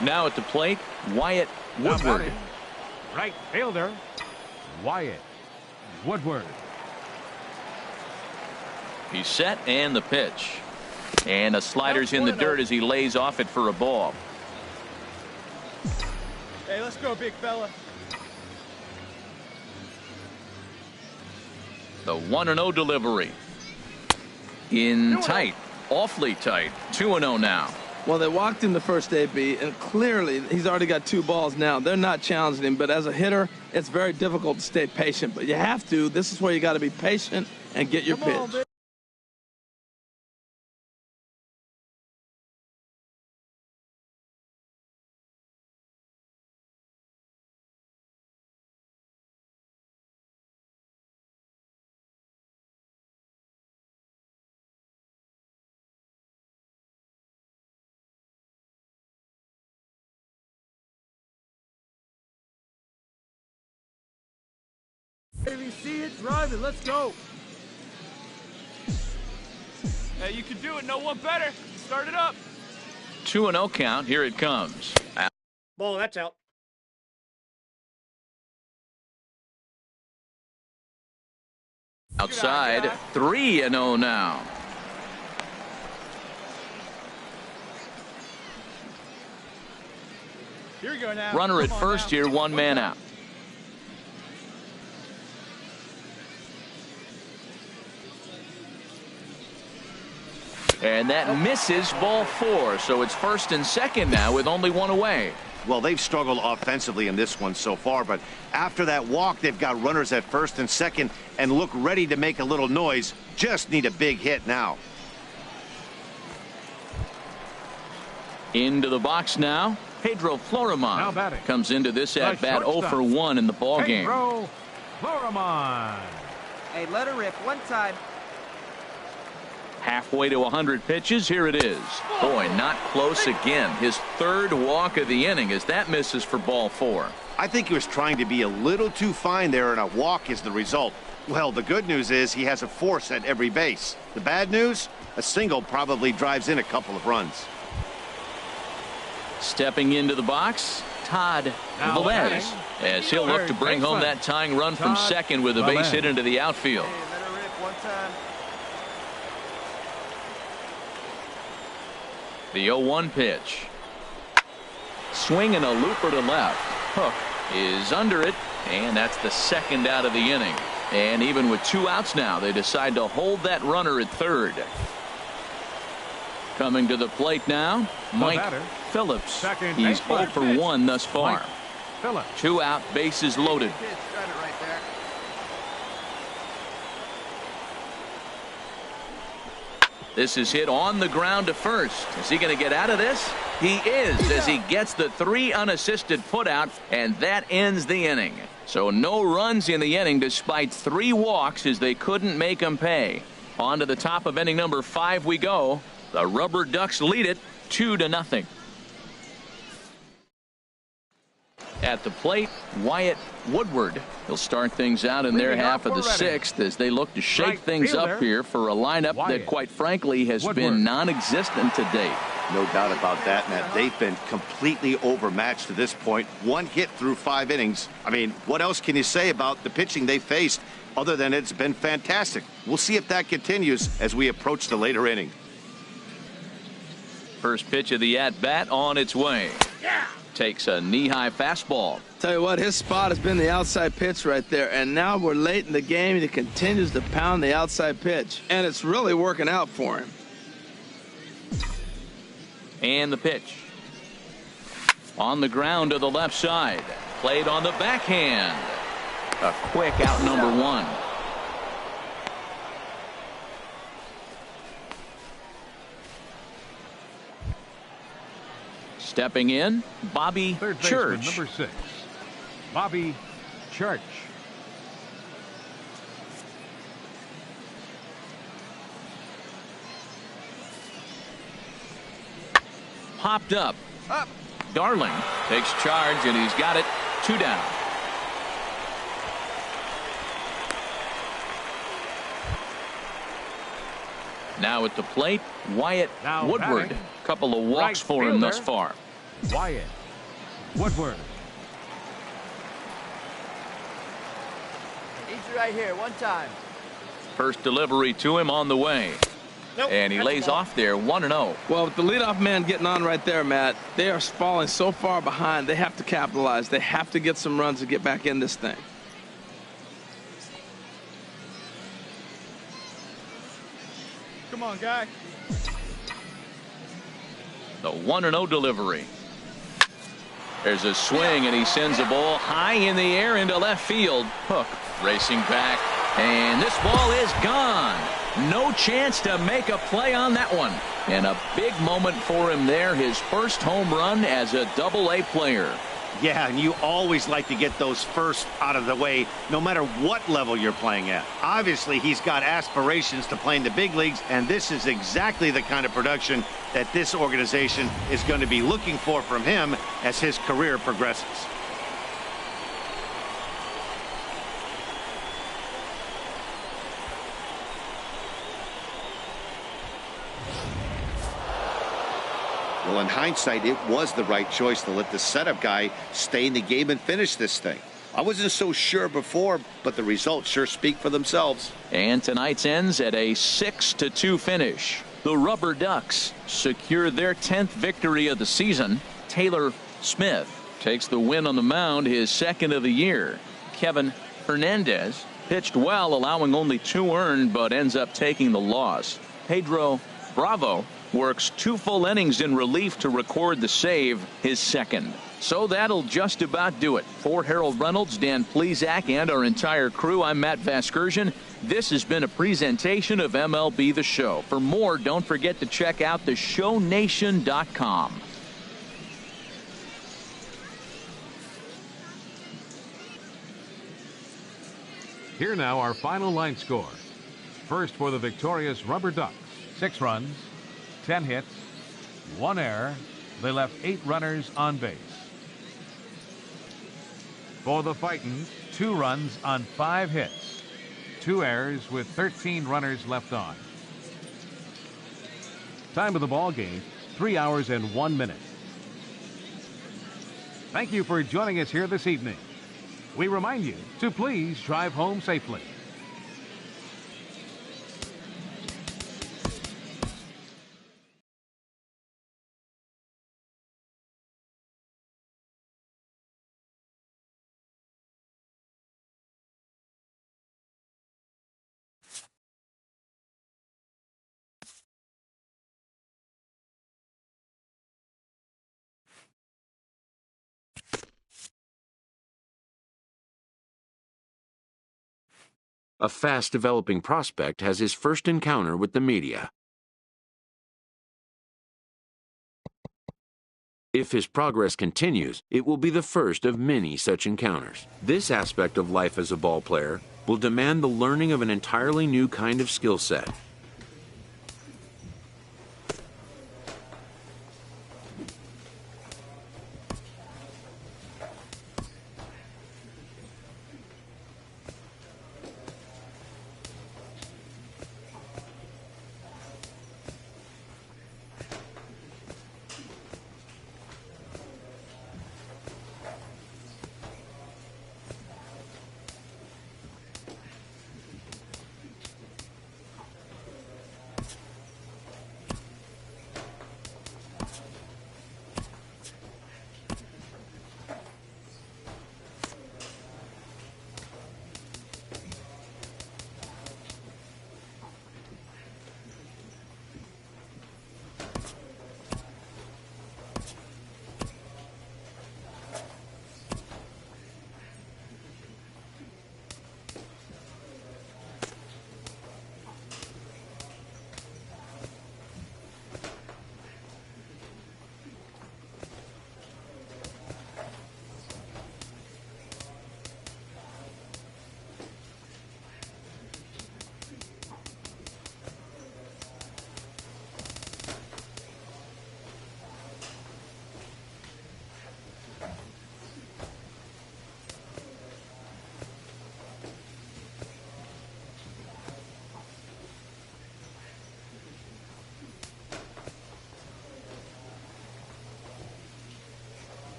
Speaker 1: Now at the plate, Wyatt Woodward.
Speaker 3: Right fielder, Wyatt Woodward.
Speaker 1: He's set, and the pitch. And a slider's in the dirt as he lays off it for a ball.
Speaker 6: Hey, let's go, big fella.
Speaker 1: The 1-0 delivery. In tight. Awfully tight. 2-0 now.
Speaker 2: Well, they walked him the first AB, and clearly he's already got 2 balls now. They're not challenging him, but as a hitter, it's very difficult to stay patient. But you have to. This is where you got to be patient and get your pitch.
Speaker 6: ABC it, drive it, let's go. Hey, you can do it. No one better. Start it up.
Speaker 1: 2-0 count. Here it comes.
Speaker 7: Ball, that's out.
Speaker 1: Outside. 3-0 now.
Speaker 6: Here we go now.
Speaker 1: Runner at
Speaker 6: Come on
Speaker 1: first
Speaker 6: now.
Speaker 1: here, 1 man out. And that misses, ball 4. So it's first and second now with only 1 away.
Speaker 5: Well, they've struggled offensively in this one so far, but after that walk, they've got runners at first and second and look ready to make a little noise. Just need a big hit now.
Speaker 1: Into the box now. Pedro Florimon comes into this at bat 0 for 1 in the ball game.
Speaker 3: Pedro Florimon.
Speaker 4: Hey, let her rip one time.
Speaker 1: Halfway to 100 pitches. Here it is. Boy, not close again. His 3rd walk of the inning as that misses for ball 4.
Speaker 5: I think he was trying to be a little too fine there, and a walk is the result. Well, the good news is he has a force at every base. The bad news? A single probably drives in a couple of runs.
Speaker 1: Stepping into the box, Todd Velez, as he'll look to bring home that tying run from second with a base hit into the outfield.
Speaker 4: Hey, let her rip one time.
Speaker 1: The 0-1 pitch. Swing and a looper to left. Hook is under it, and that's the 2nd out of the inning. And even with 2 outs now, they decide to hold that runner at 3rd. Coming to the plate now, Mike Phillips. He's 0 for 1 thus far. 2 out, bases loaded.
Speaker 4: Pitch, got it right there.
Speaker 1: This is hit on the ground to first. Is he going to get out of this? He is, as he gets the 3 unassisted putout, and that ends the inning. So no runs in the inning despite 3 walks as they couldn't make them pay. On to the top of inning number 5 we go. The Rubber Ducks lead it 2-0. At the plate, Wyatt Woodward. He'll start things out in their half of the 6th as they look to shake things up here for a lineup that, quite frankly, has been non-existent to date.
Speaker 5: No doubt about that, Matt. They've been completely overmatched to this point. 1 hit through 5 innings. I mean, what else can you say about the pitching they faced? Other than it's been fantastic. We'll see if that continues as we approach the later inning.
Speaker 1: First pitch of the at-bat on its way. Takes a knee-high fastball.
Speaker 2: Tell you what, his spot has been the outside pitch right there, and now we're late in the game and he continues to pound the outside pitch, and it's really working out for him.
Speaker 1: And the pitch. On the ground to the left side. Played on the backhand. A quick out, number one. Stepping in, Bobby
Speaker 3: Third
Speaker 1: Church.
Speaker 3: baseman, number 6, Bobby Church.
Speaker 1: Popped up. Darling takes charge, and he's got it. 2 down. Now at the plate, Wyatt
Speaker 3: Now
Speaker 1: Woodward.
Speaker 3: batting,
Speaker 1: Couple of walks
Speaker 3: right
Speaker 1: for him thus
Speaker 3: fielder.
Speaker 1: far.
Speaker 3: Wyatt Woodward.
Speaker 4: Need you right here, one time.
Speaker 1: First delivery to him on the way. And he lays off there 1-0.
Speaker 2: Well, with the leadoff man getting on right there, Matt, they are falling so far behind. They have to capitalize. They have to get some runs to get back in this thing.
Speaker 6: Come on, guy.
Speaker 1: The 1-0 delivery. There's a swing, and he sends a ball high in the air into left field. Hook racing back, and this ball is gone. No chance to make a play on that one. And a big moment for him there, his first home run as a Double-A player.
Speaker 5: Yeah, and you always like to get those first out of the way, no matter what level you're playing at. Obviously, he's got aspirations to play in the big leagues, and this is exactly the kind of production that this organization is going to be looking for from him as his career progresses. Well, in hindsight, it was the right choice to let the setup guy stay in the game and finish this thing. I wasn't so sure before, but the results sure speak for themselves.
Speaker 1: And tonight's ends at a 6-2 finish. The Rubber Ducks secure their 10th victory of the season. Taylor Smith takes the win on the mound, his second of the year. Kevin Hernandez pitched well, allowing only 2 earned, but ends up taking the loss. Pedro Bravo works 2 full innings in relief to record the save, his second. So that'll just about do it. For Harold Reynolds, Dan Plesac, and our entire crew, I'm Matt Vasgersian. This has been a presentation of MLB The Show. For more, don't forget to check out theshownation.com.
Speaker 3: Here now our final line score. First for the victorious Rubber Ducks, 6 runs, 10 hits, 1 error. They left 8 runners on base. For the Fighting, 2 runs on 5 hits, 2 errors with 13 runners left on. Time of the ball game, 3 hours and 1 minute. Thank you for joining us here this evening. We remind you to please drive home safely.
Speaker 7: A fast-developing prospect has his first encounter with the media. If his progress continues, it will be the first of many such encounters. This aspect of life as a ball player will demand the learning of an entirely new kind of skill set.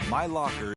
Speaker 8: My locker.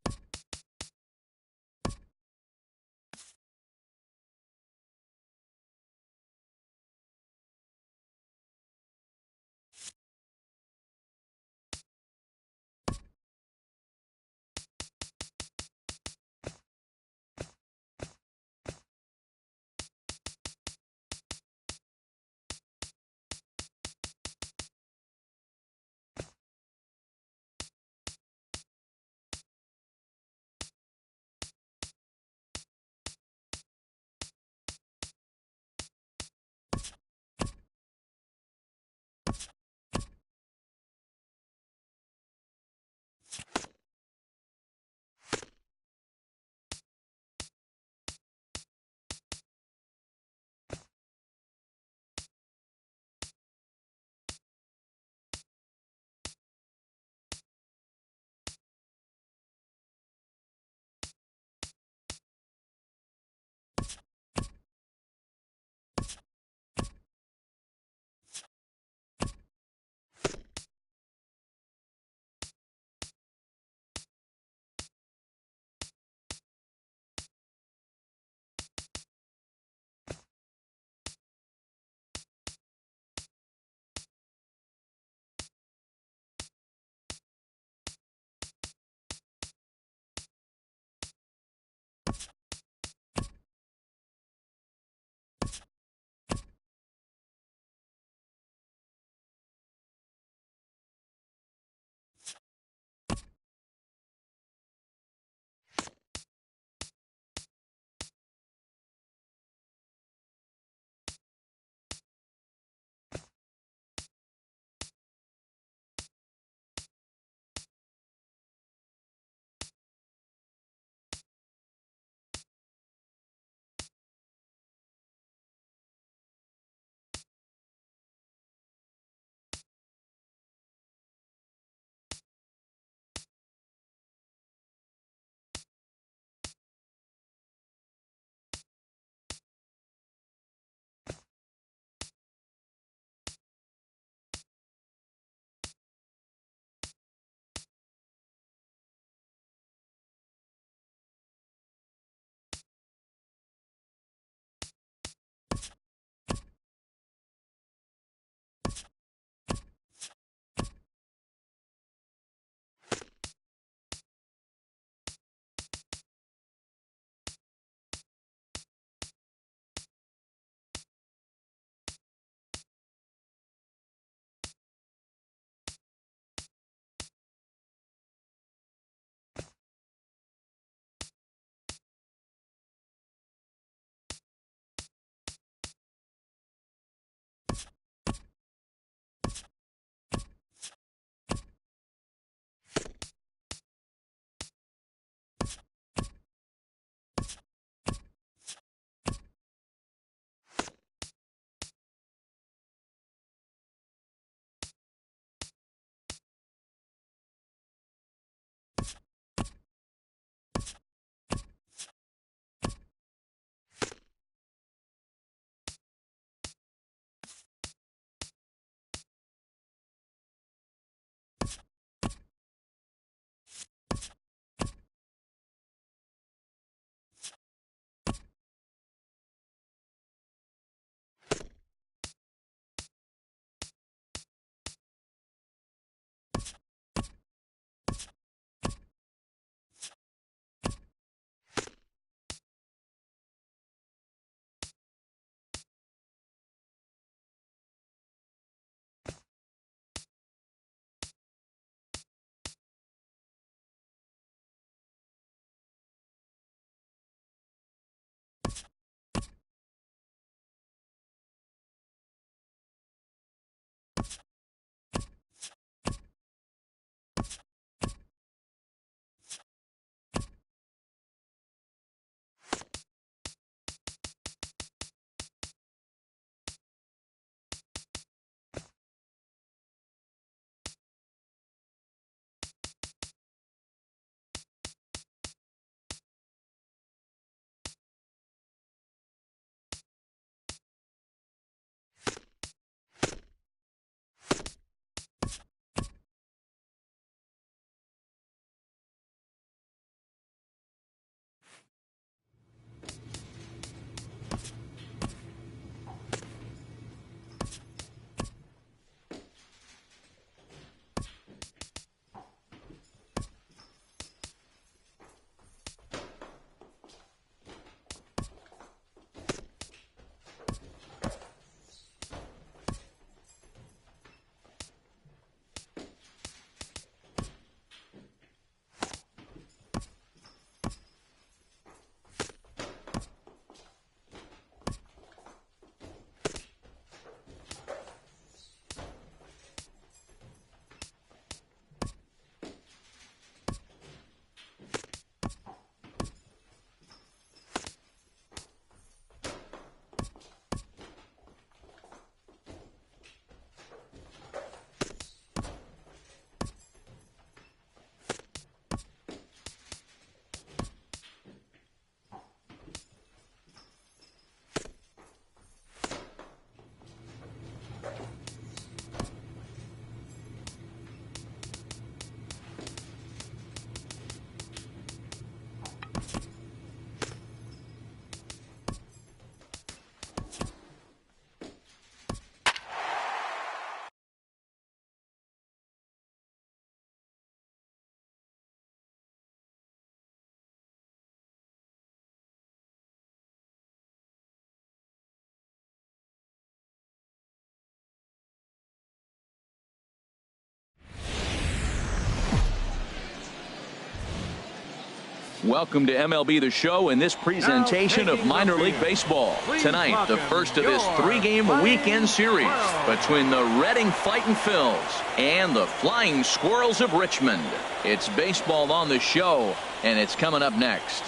Speaker 1: Welcome to MLB The Show and this presentation of minor league baseball. Tonight, the first of this three-game weekend series between the Reading Fightin' Phils and the Flying Squirrels of Richmond. It's baseball on the show, and it's coming up next.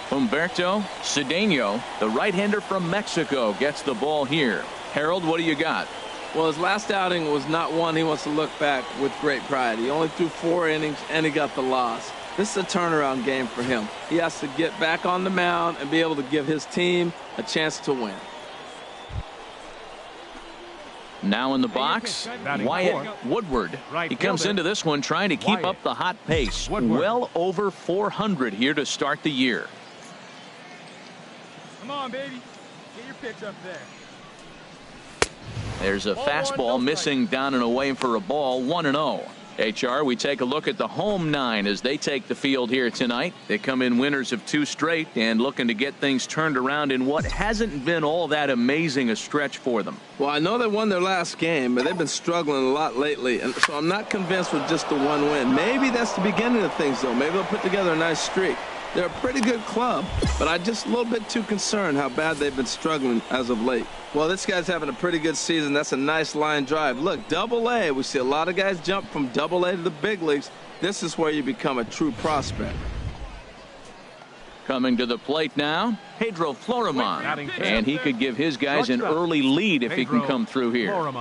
Speaker 1: Humberto Cedeno, the right-hander from Mexico, gets the ball here. Harold, what do you got?
Speaker 2: Well, his last outing was not one he wants to look back with great pride. He only threw 4 innings, and he got the loss. This is a turnaround game for him. He has to get back on the mound and be able to give his team a chance to win.
Speaker 1: Now in the box, Wyatt Woodward. He comes into this one trying to keep up the hot pace. Well over 400 here to start the year.
Speaker 6: Come on, baby. Get your pitch up there.
Speaker 1: There's a fastball missing down and away for a ball, 1-0. HR, we take a look at the home 9 as they take the field here tonight. They come in winners of 2 straight and looking to get things turned around in what hasn't been all that amazing a stretch for them.
Speaker 2: Well, I know they won their last game, but they've been struggling a lot lately, and so I'm not convinced with just the 1 win. Maybe that's the beginning of things, though. Maybe they'll put together a nice streak. They're a pretty good club, but I'm just a little bit too concerned how bad they've been struggling as of late. Well, this guy's having a pretty good season. That's a nice line drive. Look, Double-A. We see a lot of guys jump from Double-A to the big leagues. This is where you become a true prospect.
Speaker 1: Coming to the plate now, Pedro Florimon, and he could give his guys an early lead if he can come through here.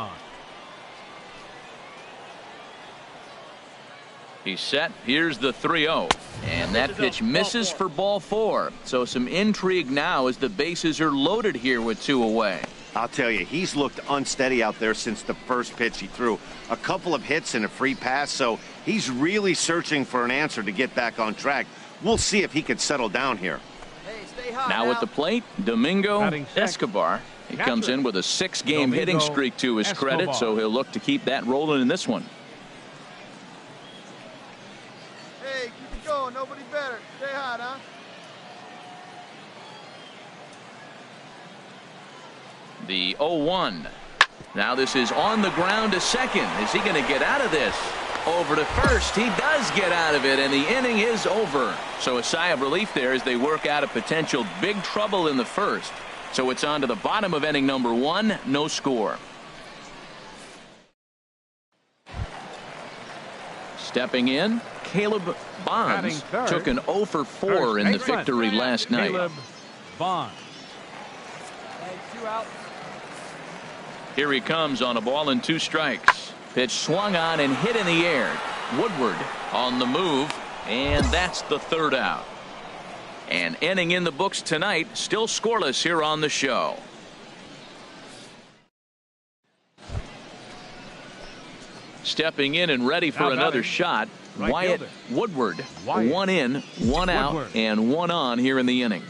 Speaker 1: He's set. Here's the 3-0. And that pitch misses for ball 4. So some intrigue now as the bases are loaded here with 2 away.
Speaker 5: I'll tell you, he's looked unsteady out there since the first pitch he threw. A couple of hits and a free pass, so he's really searching for an answer to get back on track. We'll see if he can settle down here.
Speaker 4: Hey, stay hot
Speaker 1: now at the plate, Domingo Escobar. He comes in with a 6-game hitting streak to his credit, so he'll look to keep that rolling in this one.
Speaker 4: Nobody better. Stay hot, huh?
Speaker 1: The 0-1. Now this is on the ground to second. Is he going to get out of this? Over to first. He does get out of it, and the inning is over. So a sigh of relief there as they work out a potential big trouble in the first. So it's on to the bottom of inning number 1. No score. Stepping in, Caleb Bonds took an 0 for 4 in the victory last night.
Speaker 3: Caleb Bonds.
Speaker 4: Hey, 2 out.
Speaker 1: Here he comes on a ball and 2 strikes. Pitch swung on and hit in the air. Woodward on the move, and that's the 3rd out. An inning in the books tonight, still scoreless here on the show. Stepping in and ready for another shot, Wyatt Woodward. 1 in, 1 out, and 1 on here in the inning.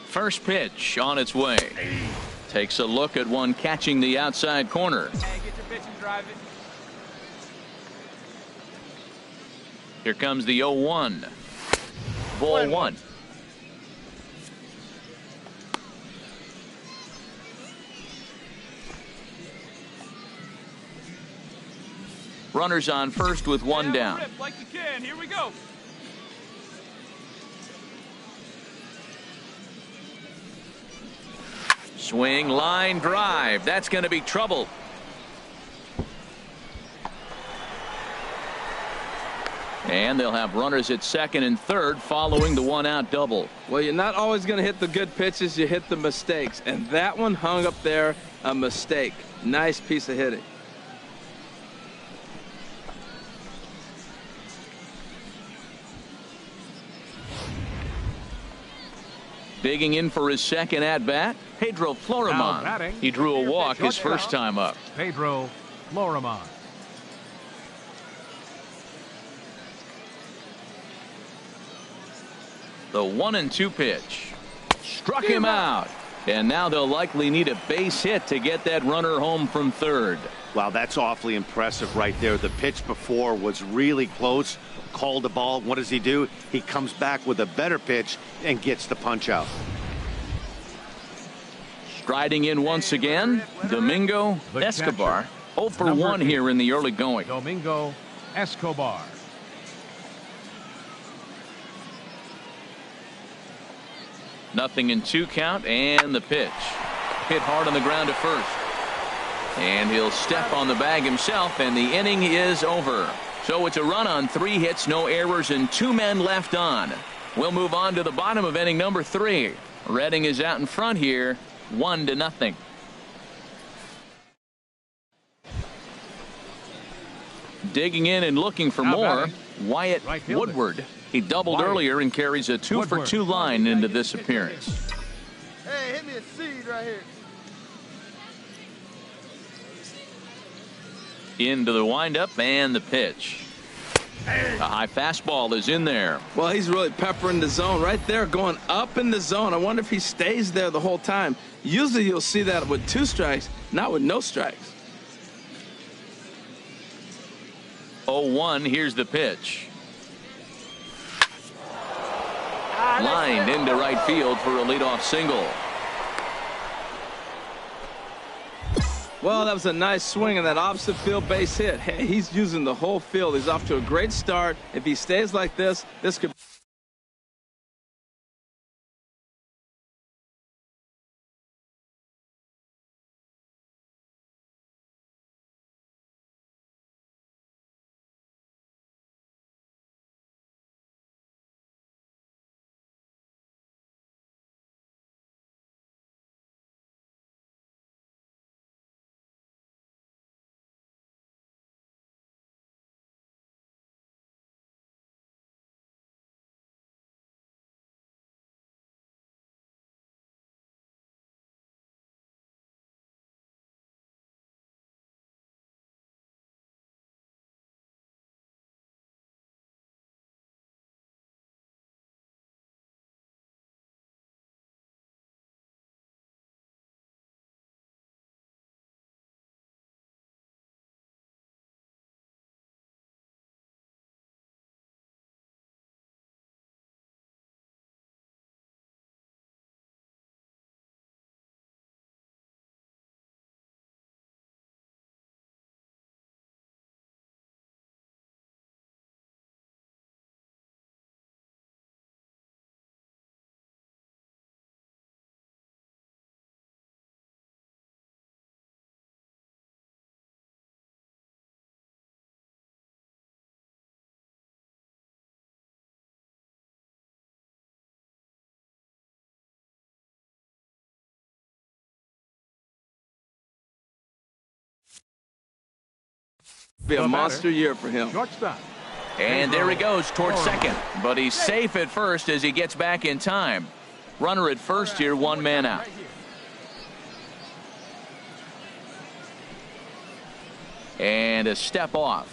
Speaker 1: First pitch on its way. Takes a look at one catching the outside corner.
Speaker 4: Hey, get your pitch and drive it.
Speaker 1: Here comes the 0-1. Ball 1. Runners on first with 1 down.
Speaker 6: Rip like you can. Here we go.
Speaker 1: Swing, line, drive. That's going to be trouble. And they'll have runners at second and third following the 1-out double.
Speaker 2: Well, you're not always going to hit the good pitches. You hit the mistakes. And that one hung up there, a mistake. Nice piece of hitting.
Speaker 1: Digging in for his second at-bat, Pedro Florimon. He drew a walk his first time up.
Speaker 3: Pedro Florimon.
Speaker 1: The 1-2 pitch. Struck him out. And now they'll likely need a base hit to get that runner home from third.
Speaker 5: Wow, that's awfully impressive right there. The pitch before was really close. Called the ball. What does he do? He comes back with a better pitch and gets the punch out.
Speaker 1: Striding in once again, Domingo
Speaker 3: The
Speaker 1: Escobar.
Speaker 3: catcher,
Speaker 1: 0 for
Speaker 3: number
Speaker 1: 1 here in the early going.
Speaker 3: Domingo Escobar.
Speaker 1: Nothing in 2 count, and the pitch. Hit hard on the ground at first. And he'll step on the bag himself, and the inning is over. So it's a run on 3 hits, no errors, and 2 men left on. We'll move on to the bottom of inning number 3. Redding is out in front here, 1-0. Digging in and looking for
Speaker 3: Now
Speaker 1: more,
Speaker 3: batting,
Speaker 1: Wyatt
Speaker 3: right fielder.
Speaker 1: Woodward. He doubled
Speaker 3: Wyatt
Speaker 1: earlier and carries a 2 for
Speaker 3: Woodward.
Speaker 1: 2 line into this appearance.
Speaker 6: Hey, hit me a seed right here.
Speaker 1: Into the windup and the pitch. A high fastball is in there.
Speaker 2: Well, he's really peppering the zone right there, going up in the zone. I wonder if he stays there the whole time. Usually you'll see that with 2 strikes, not with no strikes.
Speaker 1: 0-1, here's the pitch. Lined into right field for a leadoff single.
Speaker 2: Well, that was a nice swing on that opposite field base hit. Hey, he's using the whole field. He's off to a great start. If he stays like this could be a monster year for him.
Speaker 3: Shortstop.
Speaker 1: And there he goes towards second. But he's safe at first as he gets back in time. Runner at first here, 1 man out. And a step off.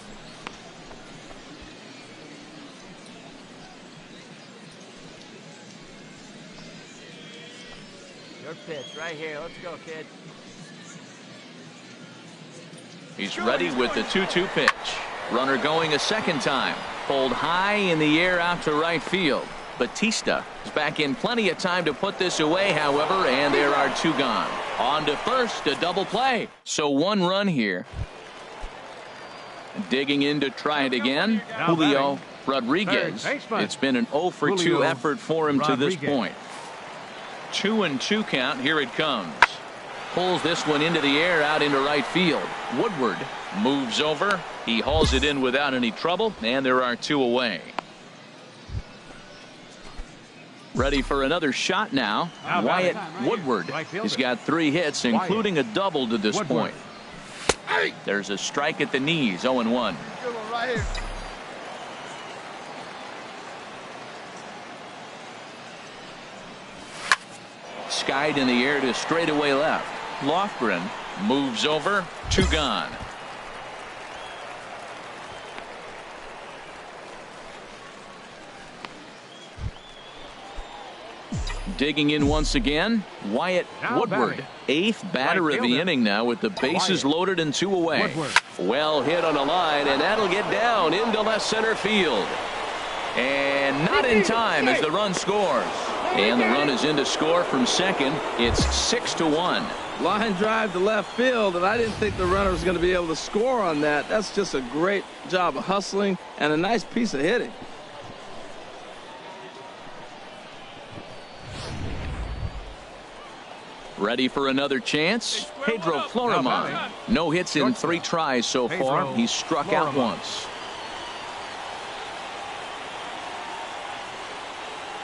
Speaker 4: Your pitch right here. Let's go, kid.
Speaker 1: He's ready with the 2-2 pitch. Runner going a second time. Pulled high in the air out to right field. Batista is back in plenty of time to put this away, however, and there are 2 gone. On to first, a double play. So 1 run here. Digging in to try it again,
Speaker 3: Now
Speaker 1: Julio
Speaker 3: batting,
Speaker 1: Rodriguez.
Speaker 3: third baseman,
Speaker 1: It's been an 0 for 2
Speaker 3: Julio
Speaker 1: effort for him to this
Speaker 3: Rodriguez.
Speaker 1: point. 2-2 count. Here it comes. Pulls this one into the air out into right field. Woodward moves over. He hauls it in without any trouble, and there are 2 away. Ready for another shot now.
Speaker 3: Now
Speaker 1: Wyatt
Speaker 3: batting,
Speaker 1: Woodward
Speaker 3: right fielder.
Speaker 1: has got 3 hits, including a double to this
Speaker 3: Woodward.
Speaker 1: point. There's a strike at the knees, 0-1.
Speaker 6: Good one right here.
Speaker 1: Skied in the air to straightaway left. Lofgren moves over. 2 gone. Digging in once again, Wyatt
Speaker 3: Now
Speaker 1: Woodward.
Speaker 3: batting.
Speaker 1: 8th batter
Speaker 3: Right
Speaker 1: of the
Speaker 3: fielder.
Speaker 1: inning now with the bases
Speaker 3: Wyatt
Speaker 1: loaded and 2 away.
Speaker 3: Woodward.
Speaker 1: Well hit on a line, and that'll get down into left center field. And not in time as the run scores. And the run is in to score from second. It's 6-1.
Speaker 2: Line drive to left field, and I didn't think the runner was going to be able to score on that. That's just a great job of hustling and a nice piece of hitting.
Speaker 1: Ready for another chance? Pedro Florimon. No hits in 3 tries so far. He's struck out once.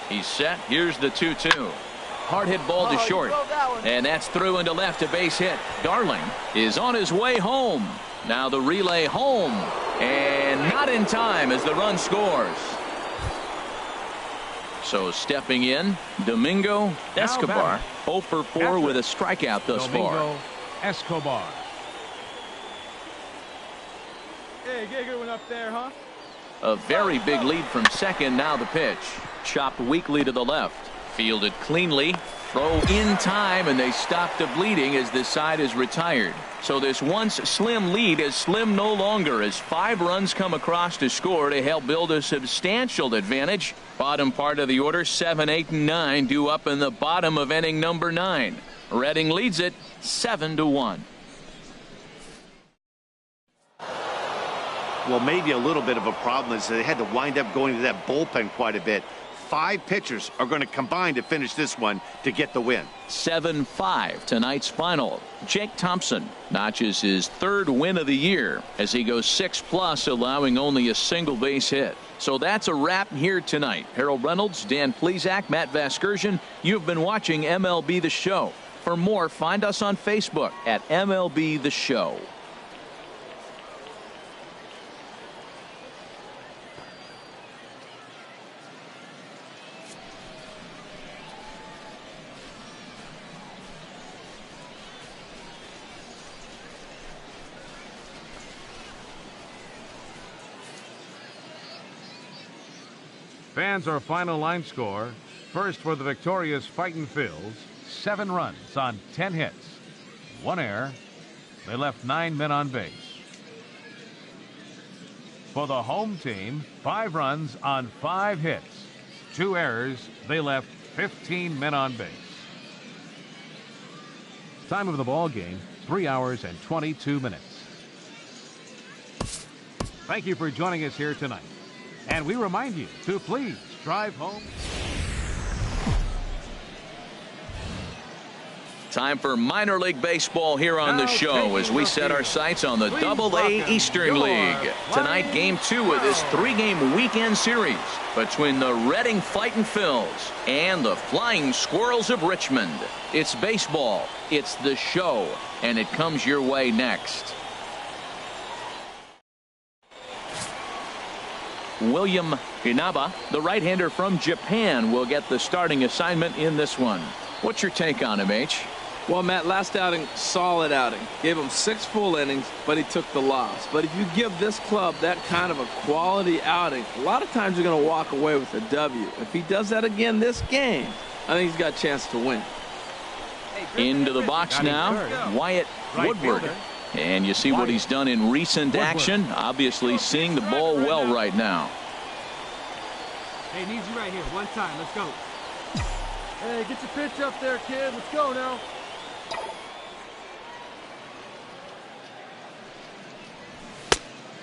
Speaker 1: He's set. Here's the 2-2. Hard hit ball to short. And that's through into left, a base hit. Darling is on his way home. Now the relay home. And not in time as the run scores. So stepping in, Domingo Escobar. 0 for 4 with a strikeout thus far.
Speaker 3: Escobar.
Speaker 6: Hey, get a good one up there, huh?
Speaker 1: A very big lead from second. Now the pitch. Chopped weakly to the left. Fielded cleanly. Throw in time, and they stop the bleeding as this side is retired. So this once slim lead is slim no longer as 5 runs come across to score to help build a substantial advantage. Bottom part of the order, 7, 8, and 9 due up in the bottom of inning number 9. Reading leads it 7-1.
Speaker 5: Well, maybe a little bit of a problem is they had to wind up going to that bullpen quite a bit. 5 pitchers are going to combine to finish this one to get the win.
Speaker 1: 7-5 tonight's final. Jake Thompson notches his 3rd win of the year as he goes 6+, allowing only a single base hit. So that's a wrap here tonight. Harold Reynolds, Dan Plesac, Matt Vasgersian. You've been watching MLB The Show. For more, find us on Facebook at MLB The Show.
Speaker 3: Fans, our final line score. First for the victorious Fightin' Phils, 7 runs on 10 hits, 1 error. They left 9 men on base. For the home team, 5 runs on 5 hits, 2 errors. They left 15 men on base. Time of the ball game, 3 hours and 22 minutes. Thank you for joining us here tonight. And we remind you to please drive home.
Speaker 1: Time for minor league baseball here on the show as we set our sights on the Double-A Eastern League. Tonight, Game 2 of this 3-game weekend series between the Reading Fightin' Phils and the Flying Squirrels of Richmond. It's baseball, it's the show, and it comes your way next. William Inaba, the right-hander from Japan, will get the starting assignment in this one. What's your take on him, H?
Speaker 2: Well, Matt, last outing, solid outing. Gave him 6 full innings, but he took the loss. But if you give this club that kind of a quality outing, a lot of times you're going to walk away with a W. If he does that again this game, I think he's got a chance to win.
Speaker 1: Into the box now, Wyatt Woodward. And you see what he's done in recent action. Obviously seeing the ball well right now.
Speaker 6: Hey, needs you right here. One time. Let's go. Hey, get your pitch up there, kid. Let's go now.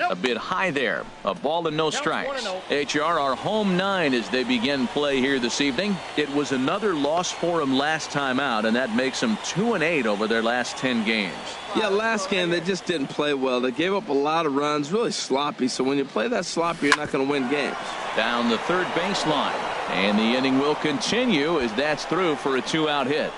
Speaker 1: A bit high there. A ball and no strikes. HR, our home 9 as they begin play here this evening. It was another loss for them last time out, and that makes them 2-8 over their last 10 games.
Speaker 2: Yeah, last game they just didn't play well. They gave up a lot of runs, really sloppy. So when you play that sloppy, you're not going to win games.
Speaker 1: Down the third baseline. And the inning will continue as that's through for a 2-out hit.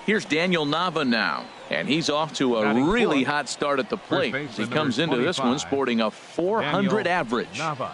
Speaker 1: Here's Daniel Nava now, and he's off to a really hot start at the plate. He comes into this one sporting a 400 average.
Speaker 3: Nava.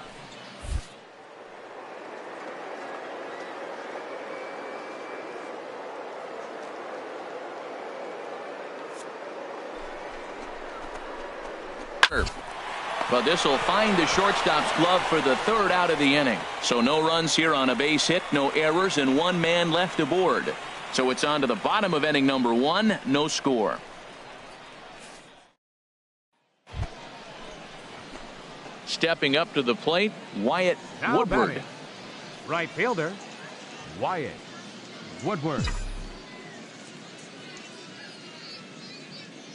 Speaker 1: But this will find the shortstop's glove for the 3rd out of the inning. So no runs here on a base hit, no errors, and 1 man left aboard. So it's on to the bottom of inning number 1, no score. Stepping up to the plate, Wyatt
Speaker 3: Now
Speaker 1: Woodward.
Speaker 3: batting, right fielder, Wyatt Woodward.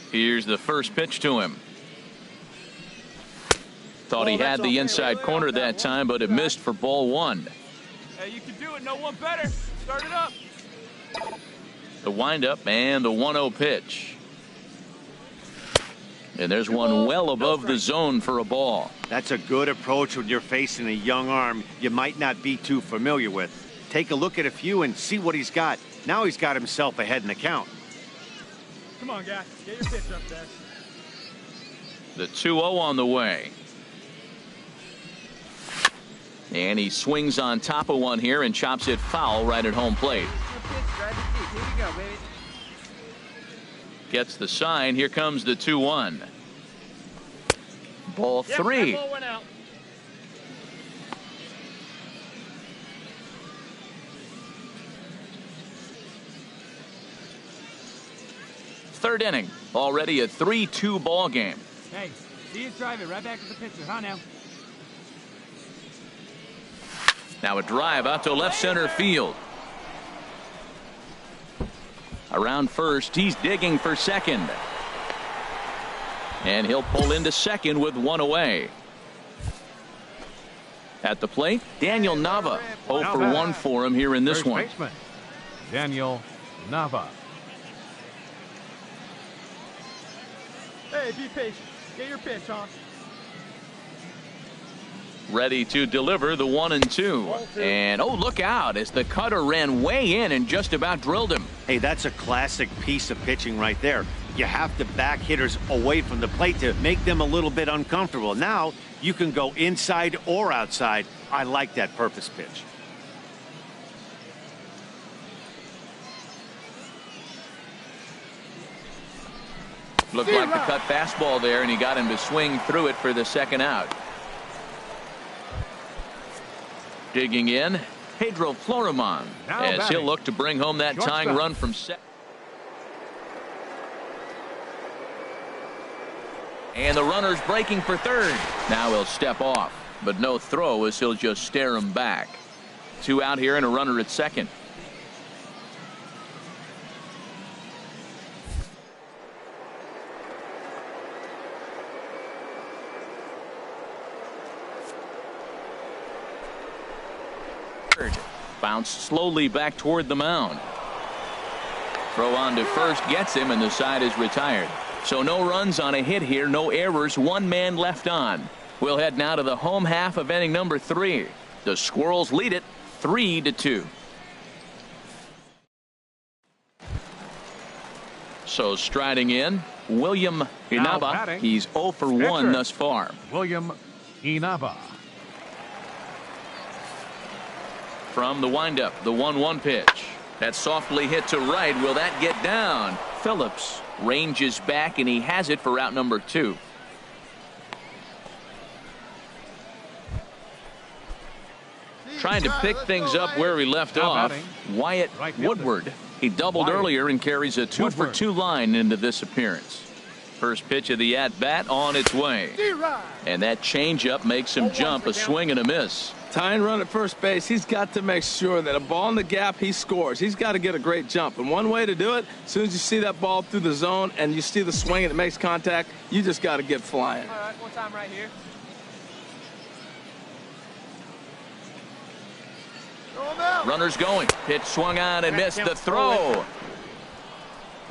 Speaker 1: Here's the first pitch to him. Thought he had the inside corner that time, but it missed for ball one.
Speaker 6: Hey, you can do it. No one better. Start it up.
Speaker 1: The windup and the 1-0 pitch. And there's one well above the zone for a ball.
Speaker 5: That's a good approach when you're facing a young arm you might not be too familiar with. Take a look at a few and see what he's got. Now he's got himself ahead in the count.
Speaker 6: Come on, guy. Get your pitch up there.
Speaker 1: The 2-0 on the way. And he swings on top of one here and chops it foul right at home plate.
Speaker 4: Here we go, baby.
Speaker 1: Gets the sign. Here comes the 2-1. Ball three.
Speaker 6: That ball went out.
Speaker 1: Third inning. Already a 3-2 ball game.
Speaker 6: Hey, see you drive it right back to the pitcher, huh now?
Speaker 1: Now a drive out to left center field. Around first, he's digging for second. And he'll pull into second with one away. At the plate, Daniel Nava. 0 for 1 for him here in this
Speaker 3: First
Speaker 1: one.
Speaker 3: baseman, Daniel Nava.
Speaker 6: Hey, be patient. Get your pitch, huh?
Speaker 1: Ready to deliver the 1-2. And oh, look out as the cutter ran way in and just about drilled him.
Speaker 5: Hey, that's a classic piece of pitching right there. You have to back hitters away from the plate to make them a little bit uncomfortable. Now you can go inside or outside. I like that purpose pitch.
Speaker 1: Looked like the cut fastball there, and he got him to swing through it for the second out. Digging in, Pedro Florimon,
Speaker 3: Now
Speaker 1: as
Speaker 3: batting,
Speaker 1: he'll look to bring home that tying
Speaker 3: shortstop.
Speaker 1: run from second. And the runner's breaking for third. Now he'll step off, but no throw as he'll just stare him back. 2 out here and a runner at second. Bounce slowly back toward the mound. Throw on to first gets him, and the side is retired. So no runs on a hit here, no errors, 1 man left on. We'll head now to the home half of inning number 3. The Squirrels lead it 3-2. So striding in, William Inaba.
Speaker 3: batting,
Speaker 1: He's 0 for 1
Speaker 3: pitcher.
Speaker 1: thus far.
Speaker 3: William Inaba.
Speaker 1: From the windup, the 1-1 pitch. That's softly hit to right. Will that get down? Phillips ranges back, and he has it for out number 2. Trying to pick things up where he left
Speaker 3: Now
Speaker 1: off.
Speaker 3: batting,
Speaker 1: Wyatt
Speaker 3: right fielder.
Speaker 1: Woodward. He doubled
Speaker 3: Wyatt
Speaker 1: earlier and carries a 2 for
Speaker 3: Woodward.
Speaker 1: 2 line into this appearance. First pitch of the at-bat on its way. And that changeup makes him jump, a swing and a miss.
Speaker 2: Tying run at first base, he's got to make sure that a ball in the gap, he scores. He's got to get a great jump. And one way to do it, as soon as you see that ball through the zone and you see the swing and it makes contact, you just got to get flying.
Speaker 4: All right, one time right here.
Speaker 1: Runners going. Pitch swung on and missed the throw.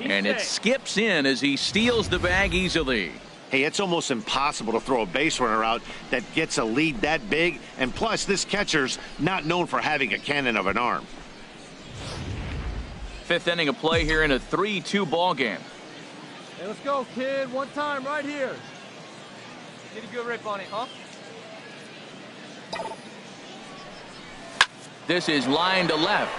Speaker 1: And it skips in as he steals the bag easily.
Speaker 5: Hey, it's almost impossible to throw a base runner out that gets a lead that big. And plus, this catcher's not known for having a cannon of an arm.
Speaker 1: 5th inning of play here in a 3-2 ball game.
Speaker 6: Hey, let's go, kid. One time right here.
Speaker 4: Get a good rip on it, huh?
Speaker 1: This is line to left.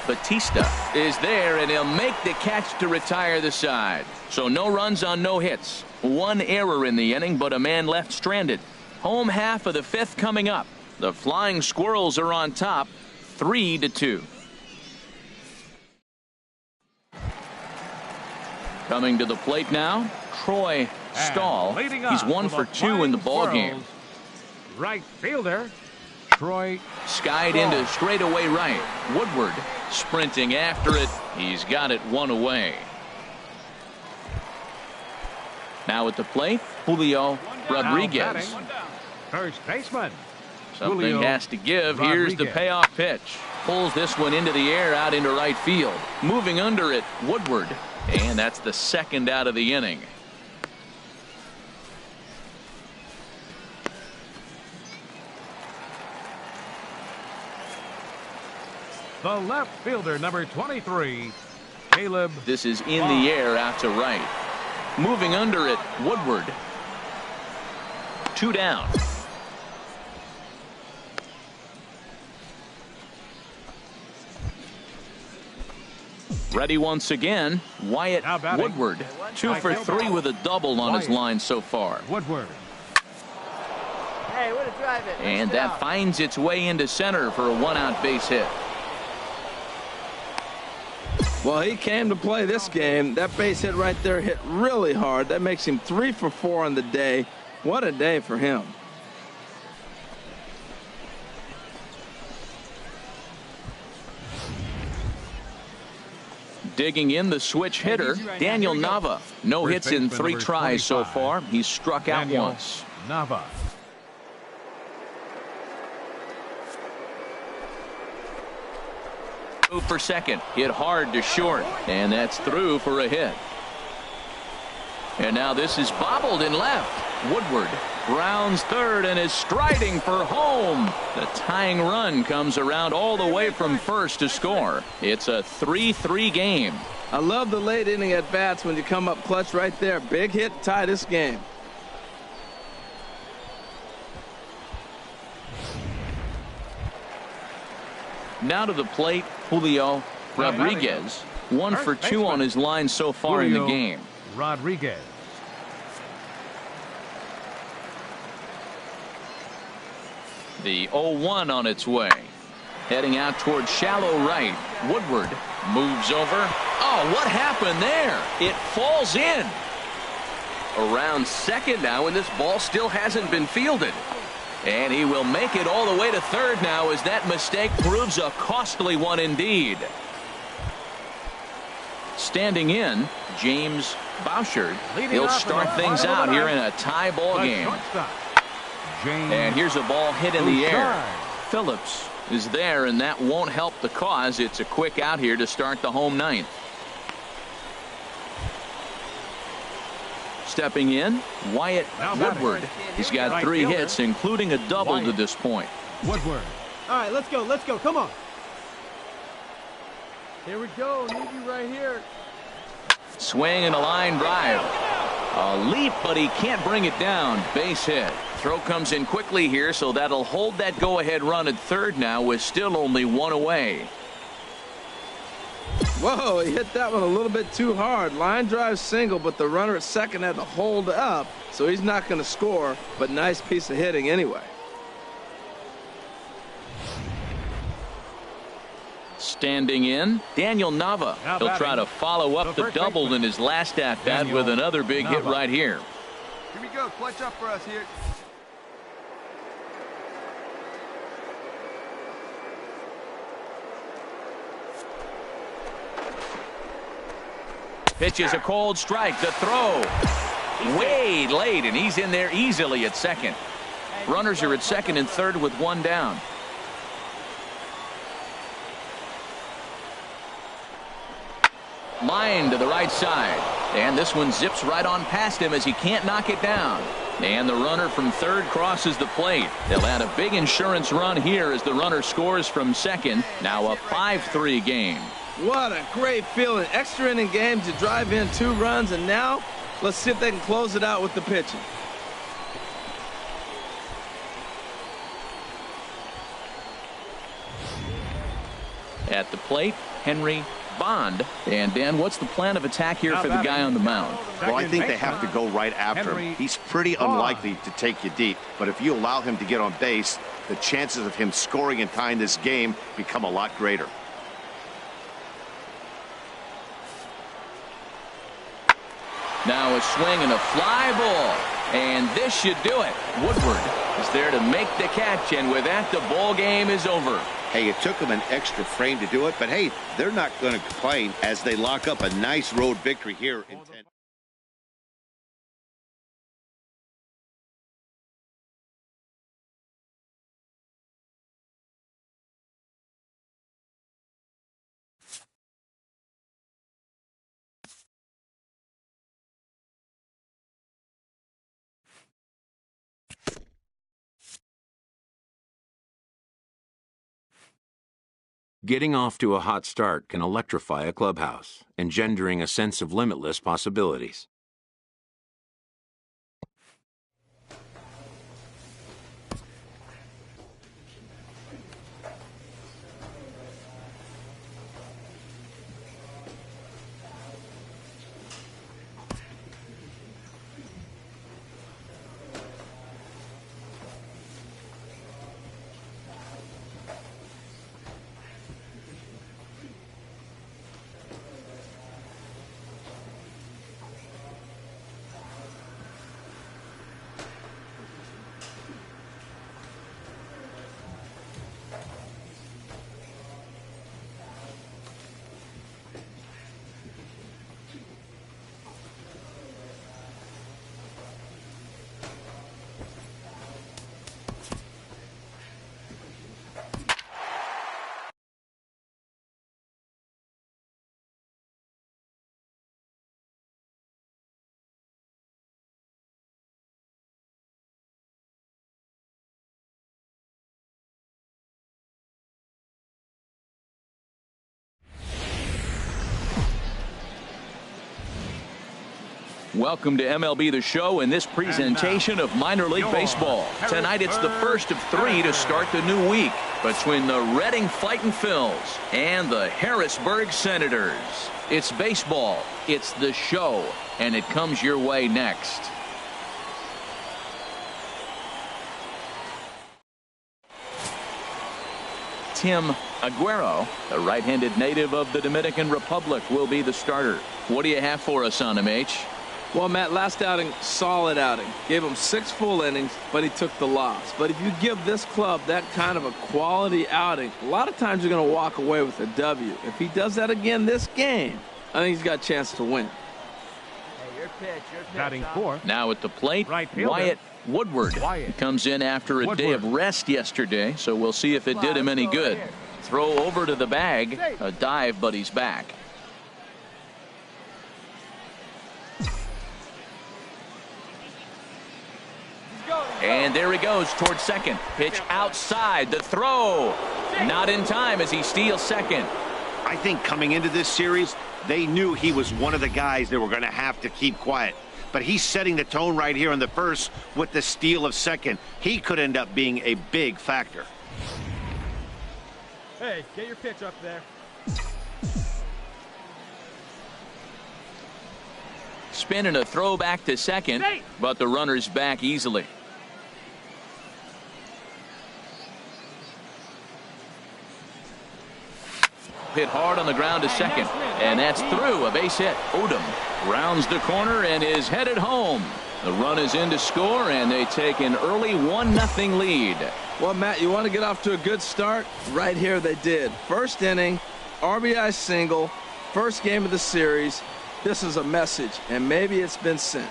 Speaker 1: Batista is there, and he'll make the catch to retire the side. So no runs on no hits. 1 error in the inning, but a man left stranded. Home half of the 5th coming up. The Flying Squirrels are on top, 3-2. Coming to the plate now, Troy Stahl.
Speaker 3: leading
Speaker 1: He's
Speaker 3: off
Speaker 1: 1
Speaker 3: for
Speaker 1: for
Speaker 3: the
Speaker 1: 2 in the
Speaker 3: Flying
Speaker 1: ball game.
Speaker 3: Squirrels, right fielder, Troy.
Speaker 1: Skied into straightaway right. Woodward sprinting after it. He's got it one away. Now at the plate, Julio Rodriguez.
Speaker 3: First baseman.
Speaker 1: Something
Speaker 3: Julio
Speaker 1: has to give. Here's the
Speaker 3: Rodriguez.
Speaker 1: payoff pitch. Pulls this one into the air out into right field. Moving under it, Woodward. And that's the second out of the inning.
Speaker 3: The left fielder, number 23, Caleb.
Speaker 1: This is in the air out to right. Moving under it, Woodward. 2 down. Ready once again, Wyatt Woodward. 2 for 3 with a double on his line so far.
Speaker 3: Woodward.
Speaker 4: Hey, way to drive it.
Speaker 1: And that finds its way into center for a 1-out base hit.
Speaker 2: Well, he came to play this game. That base hit right there hit really hard. That makes him 3 for 4 on the day. What a day for him.
Speaker 1: Digging in the switch hitter, Daniel Nava. No
Speaker 3: First
Speaker 1: hits in
Speaker 3: baseman,
Speaker 1: 3
Speaker 3: number
Speaker 1: tries so
Speaker 3: 25,
Speaker 1: far. He's struck out
Speaker 3: Daniel
Speaker 1: once.
Speaker 3: Nava.
Speaker 1: Move for second. Hit hard to short. And that's through for a hit. And now this is bobbled in left. Woodward grounds third and is striding for home. The tying run comes around all the way from first to score. It's a 3-3 game.
Speaker 2: I love the late inning at bats when you come up clutch right there. Big hit, tie this game.
Speaker 1: Now to the plate, Julio Rodriguez. 1 for 2 on his line so far in the
Speaker 3: Julio
Speaker 1: game.
Speaker 3: Rodriguez.
Speaker 1: The 0-1 on its way. Heading out toward shallow right. Woodward moves over. Oh, what happened there? It falls in. Around second now, and this ball still hasn't been fielded. And he will make it all the way to third now as that mistake proves a costly one indeed. Standing in, James Bouchard. He'll start things out here in a tie ball game. And here's a ball hit in the air. Phillips is there, and that won't help the cause. It's a quick out here to start the home ninth. Stepping in, Wyatt Woodward. He's got 3 hits, including a double to this point.
Speaker 3: Woodward.
Speaker 6: All right, let's go, come on. Here we go, need you right here.
Speaker 1: Swing and a line drive. A leap, but he can't bring it down. Base hit. Throw comes in quickly here, so that'll hold that go-ahead run at third now with still only 1 away.
Speaker 2: Whoa, he hit that one a little bit too hard. Line drive single, but the runner at second had to hold up, so he's not going to score, but nice piece of hitting anyway.
Speaker 1: Standing in, Daniel Nava. He'll try to follow up the double in his last at-bat with another big hit right here.
Speaker 4: Here we go, clutch up for us here.
Speaker 1: Pitches a cold strike. The throw way late, and he's in there easily at second. Runners are at second and third with 1 down. Line to the right side, and this one zips right on past him as he can't knock it down. And the runner from third crosses the plate. They'll add a big insurance run here as the runner scores from second. Now a 5-3 game.
Speaker 2: What a great feeling. Extra inning game to drive in 2 runs, and now let's see if they can close it out with the pitching.
Speaker 1: At the plate, Henry Bond. And Dan, what's the plan of attack here for the guy on the mound?
Speaker 5: Well, I think they have to go right after him. He's pretty unlikely to take you deep, but if you allow him to get on base, the chances of him scoring and tying this game become a lot greater.
Speaker 1: Now a swing and a fly ball. And this should do it. Woodward is there to make the catch, and with that, the ball game is over.
Speaker 5: Hey, it took them an extra frame to do it, but hey, they're not going to complain as they lock up a nice road victory here in 10.
Speaker 7: Getting off to a hot start can electrify a clubhouse, engendering a sense of limitless possibilities.
Speaker 1: Welcome to MLB The Show in this presentation of minor league baseball. Tonight it's the first of 3 to start the new week between the Reading Fightin' Phils and the Harrisburg Senators. It's baseball, it's the show, and it comes your way next. Tim Aguero, the right-handed native of the Dominican Republic, will be the starter. What do you have for us on him, H?
Speaker 2: Well, Matt, last outing, solid outing. Gave him 6 full innings, but he took the loss. But if you give this club that kind of a quality outing, a lot of times you're going to walk away with a W. If he does that again this game, I think he's got a chance to win.
Speaker 4: Hey, your pitch,
Speaker 3: Batting fourth.
Speaker 1: Now at the plate,
Speaker 3: Right fielder.
Speaker 1: Wyatt Woodward. He comes in after a day of rest yesterday, so we'll see if it did him any good. Throw over to the bag, a dive, but he's back. And there he goes towards second. Pitch outside. The throw. Not in time as he steals second.
Speaker 5: I think coming into this series, they knew he was one of the guys they were going to have to keep quiet. But he's setting the tone right here in the first with the steal of second. He could end up being a big factor.
Speaker 6: Hey, get your pitch up there.
Speaker 1: Spin and a throw back to second, but the runner's back easily. Hit hard on the ground to second, and that's through. A base hit. Odom rounds the corner and is headed home. The run is in to score, and they take an early 1-0 lead.
Speaker 2: Well, Matt, you want to get off to a good start? Right here they did. First inning, RBI single, first game of the series. This is a message, and maybe it's been sent.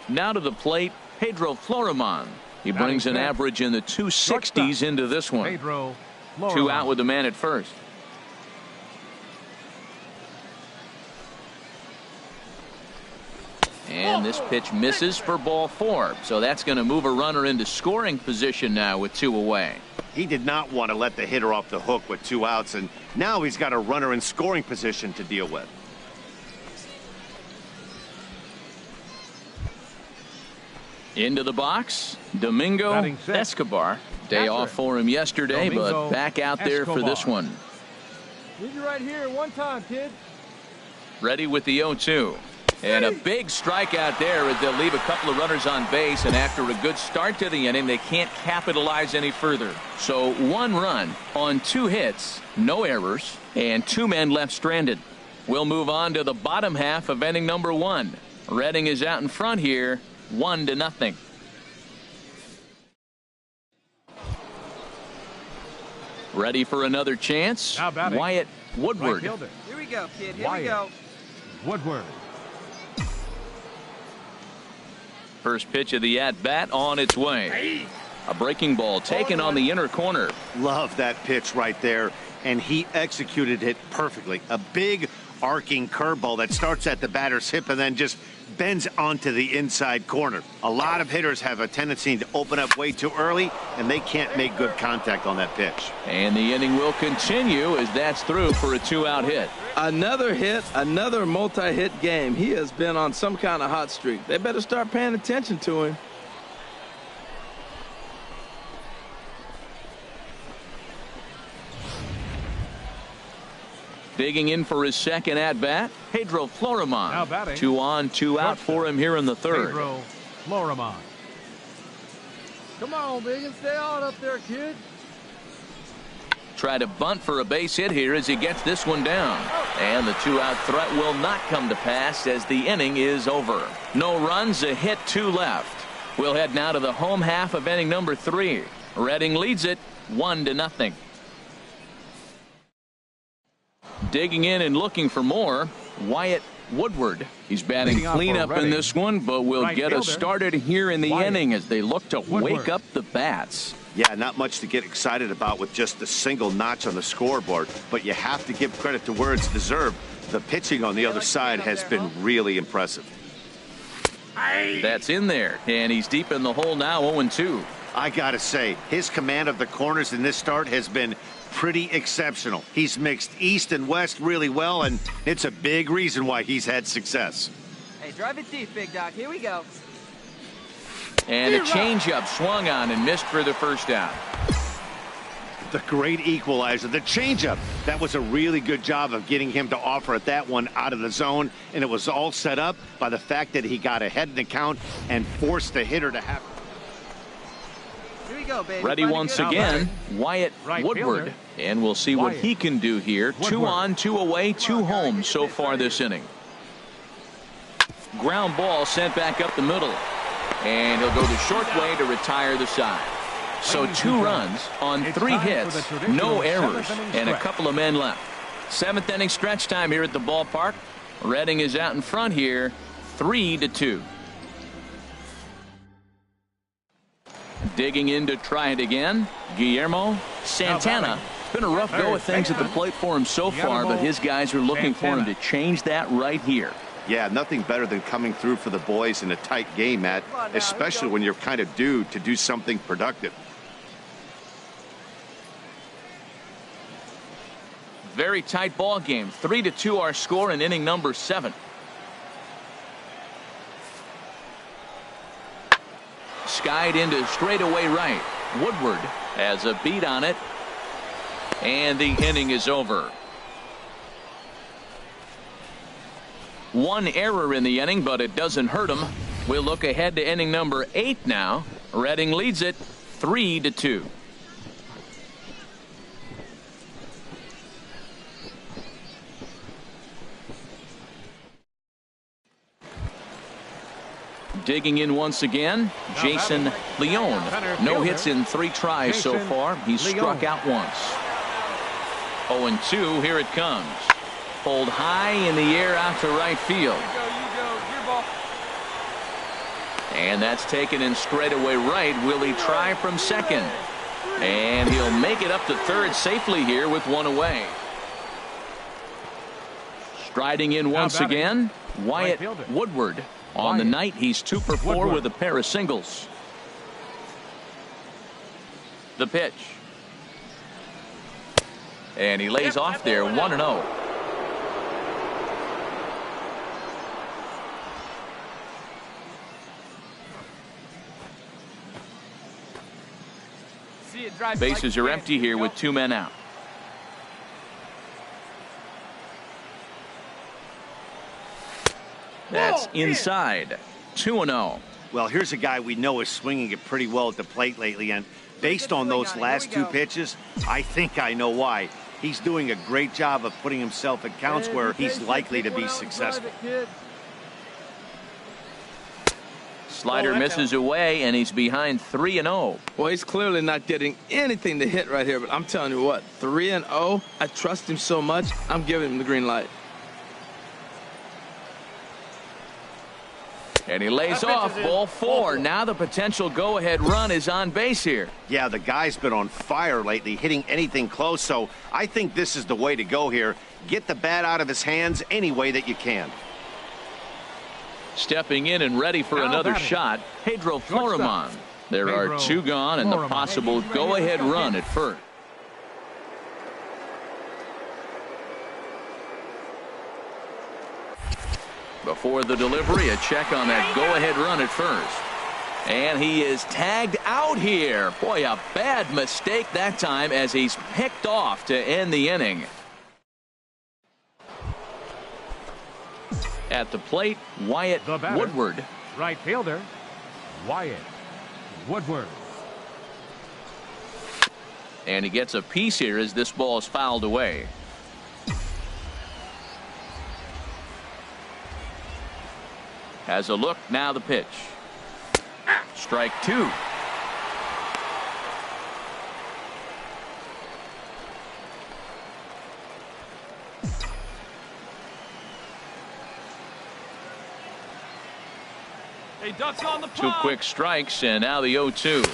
Speaker 1: Now to the plate, Pedro Florimon. He brings an average in the 260s into this one.
Speaker 3: Pedro
Speaker 1: 2 out with the man at first. And this pitch misses for ball 4. So that's going to move a runner into scoring position now with 2 away.
Speaker 5: He did not want to let the hitter off the hook with 2 outs, and now he's got a runner in scoring position to deal with.
Speaker 1: Into the box, Domingo Escobar. Day off for him yesterday, but back out there for this one.
Speaker 6: Leave you right here one time, kid.
Speaker 1: Ready with the 0-2. And a big strikeout there as they'll leave a couple of runners on base, and after a good start to the inning, they can't capitalize any further. So 1 run on 2 hits, no errors, and 2 men left stranded. We'll move on to the bottom half of inning number 1. Reading is out in front here, 1-0. Ready for another chance? Wyatt Woodward.
Speaker 4: Here we go, kid. Here
Speaker 3: Wyatt
Speaker 4: we go.
Speaker 3: Woodward.
Speaker 1: First pitch of the at-bat on its way. A breaking ball taken on the inner corner.
Speaker 5: Love that pitch right there, and he executed it perfectly. A big arcing curveball that starts at the batter's hip and then just bends onto the inside corner. A lot of hitters have a tendency to open up way too early, and they can't make good contact on that pitch.
Speaker 1: And the inning will continue as that's through for a 2-out hit.
Speaker 2: Another hit, another multi-hit game. He has been on some kind of hot streak. They better start paying attention to him.
Speaker 1: Digging in for his second at-bat, Pedro Florimon.
Speaker 3: Now batting.
Speaker 1: 2 on, 2 out for him here in the third.
Speaker 3: Pedro Florimon.
Speaker 6: Come on, Biggin. Stay on up there, kid.
Speaker 1: Try to bunt for a base hit here as he gets this one down. And the 2-out threat will not come to pass as the inning is over. No runs, a hit, 2 left. We'll head now to the home half of inning number 3. Reading leads it 1-0. Digging in and looking for more, Wyatt Woodward. He's batting cleanup in this one, but will get us started here in the inning as they look to wake up the bats.
Speaker 5: Yeah, not much to get excited about with just a single notch on the scoreboard, but you have to give credit to where it's deserved. The pitching on the other side has been really impressive.
Speaker 1: That's in there, and he's deep in the hole now, 0-2.
Speaker 5: I gotta say, his command of the corners in this start has been pretty exceptional. He's mixed east and west really well, and it's a big reason why he's had success.
Speaker 4: Hey, drive it deep, Big Doc. Here we go.
Speaker 1: And a changeup swung on and missed for the first out.
Speaker 5: The great equalizer, the changeup. That was a really good job of getting him to offer at that one out of the zone, and it was all set up by the fact that he got ahead in the count and forced the hitter to have.
Speaker 4: Here we go, baby.
Speaker 1: Ready once again, Wyatt Woodward. And we'll see what he can do here. 2 on, 2 away, 2 home so far this inning. Ground ball sent back up the middle. And he'll go the short way to retire the side. So 2 runs on 3 hits, no errors, and a couple of men left. 7th inning stretch time here at the ballpark. Reading is out in front here, 3-2. Digging in to try it again, Guillermo Santana. It's been a rough go of things at the plate for him so far, but his guys are looking for him to change that right here.
Speaker 5: Yeah, nothing better than coming through for the boys in a tight game, Matt, especially when you're kind of due to do something productive.
Speaker 1: Very tight ball game. 3-2 our score in inning number 7. Skied into straightaway right. Woodward has a beat on it. And the inning is over. 1 error in the inning, but it doesn't hurt him. We'll look ahead to inning number 8 now. Reading leads it 3-2. Digging in once again, Jason Leone. No hits in 3 tries so far. He's struck out once. 0-2, here it comes. Pulled high in the air out to right field. And that's taken in straightaway right. Will he try from second? And he'll make it up to third safely here with 1 away. Striding in once again, Wyatt Woodward. On the night, he's 2 for 4 with a pair of singles. The pitch. And he lays off there, 1-0. Bases are empty here with 2 men out. That's inside. 2-0.
Speaker 5: Well, here's a guy we know is swinging it pretty well at the plate lately, and based on those last two pitches, I think I know why. He's doing a great job of putting himself at counts where he's likely to be successful.
Speaker 1: Slider misses away, and he's behind 3-0.
Speaker 2: Well, he's clearly not getting anything to hit right here, but I'm telling you what, 3-0, I trust him so much, I'm giving him the green light.
Speaker 1: And he lays off, ball 4. Now the potential go-ahead run is on base here.
Speaker 5: Yeah, the guy's been on fire lately, hitting anything close, so I think this is the way to go here. Get the bat out of his hands any way that you can.
Speaker 1: Stepping in and ready for another shot, Pedro Florimon. There are 2 gone and the possible go-ahead run at first. Before the delivery, a check on that go-ahead run at first. And he is tagged out here. Boy, a bad mistake that time as he's picked off to end the inning. At the plate, Wyatt Woodward.
Speaker 3: Right fielder, Wyatt Woodward.
Speaker 1: And he gets a piece here as this ball is fouled away. Has a look, now the pitch. Strike 2.
Speaker 6: Hey, Ducks on the
Speaker 1: 2 quick strikes, and now the 0-2.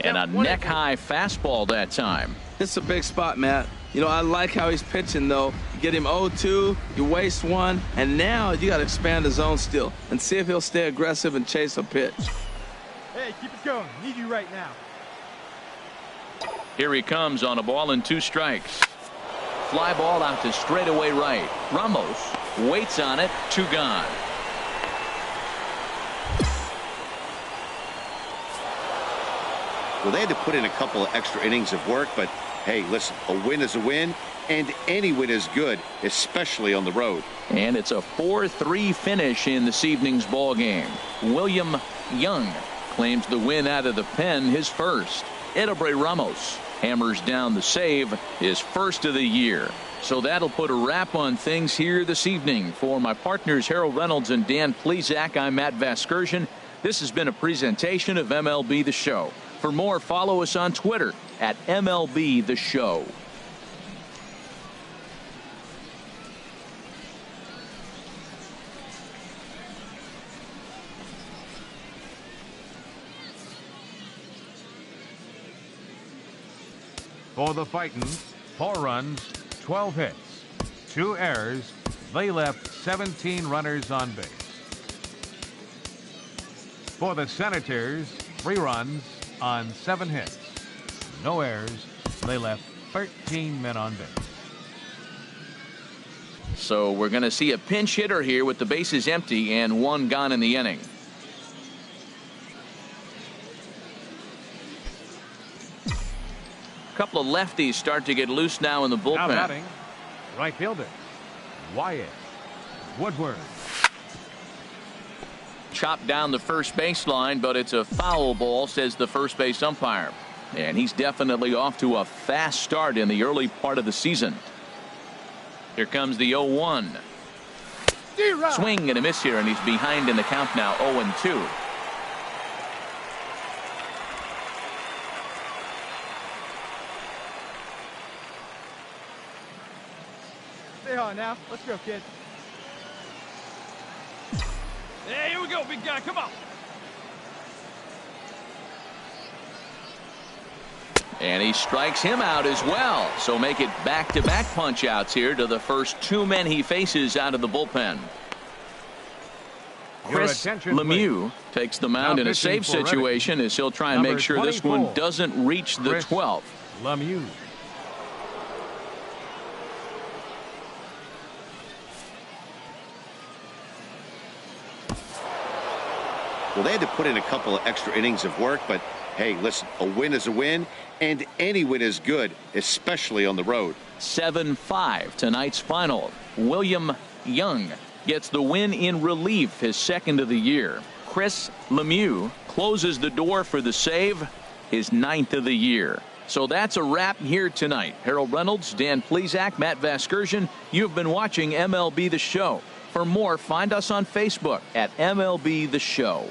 Speaker 1: And a neck-high fastball that time.
Speaker 2: It's a big spot, Matt. You know, I like how he's pitching, though. You get him 0-2, you waste 1, and now you got to expand the zone still and see if he'll stay aggressive and chase a pitch.
Speaker 6: Hey, keep it going. Need you right now.
Speaker 1: Here he comes on a ball and 2 strikes. Fly ball out to straightaway right. Ramos waits on it. 2 gone.
Speaker 5: Well, they had to put in a couple of extra innings of work, but hey, listen, a win is a win, and any win is good, especially on the road.
Speaker 1: And it's a 4-3 finish in this evening's ball game. William Young claims the win out of the pen, his first. Edelbray Ramos hammers down the save, his first of the year. So that'll put a wrap on things here this evening. For my partners Harold Reynolds and Dan Plesac, I'm Matt Vasgersian. This has been a presentation of MLB The Show. For more, follow us on Twitter at MLB The Show.
Speaker 3: For the Fightins, 4 runs, 12 hits, 2 errors. They left 17 runners on base. For the Senators, 3 runs on 7 hits, no errors. They left 13 men on base.
Speaker 1: So we're going to see a pinch hitter here with the bases empty and 1 gone in the inning. A couple of lefties start to get loose now in the bullpen.
Speaker 3: Now batting, right fielder, Wyatt Woodward.
Speaker 1: Chopped down the first baseline, but it's a foul ball, says the first base umpire. And he's definitely off to a fast start in the early part of the season. Here comes the 0-1. Swing and a miss here, and he's behind in the count now, 0-2.
Speaker 6: Stay on now. Let's go, kid. Hey, here we go, big guy. Come on.
Speaker 1: And he strikes him out as well. So make it back-to-back punch-outs here to the first 2 men he faces out of the bullpen. Chris Lemieux takes the mound in a save situation as he'll try and make sure this one doesn't reach the 12th.
Speaker 3: Lemieux.
Speaker 5: Well, they had to put in a couple of extra innings of work, but hey, listen, a win is a win, and any win is good, especially on the road.
Speaker 1: 7-5 tonight's final. William Young gets the win in relief, his second of the year. Chris Lemieux closes the door for the save, his 9th of the year. So that's a wrap here tonight. Harold Reynolds, Dan Plesac, Matt Vasgersian. You've been watching MLB The Show. For more, find us on Facebook at MLB The Show.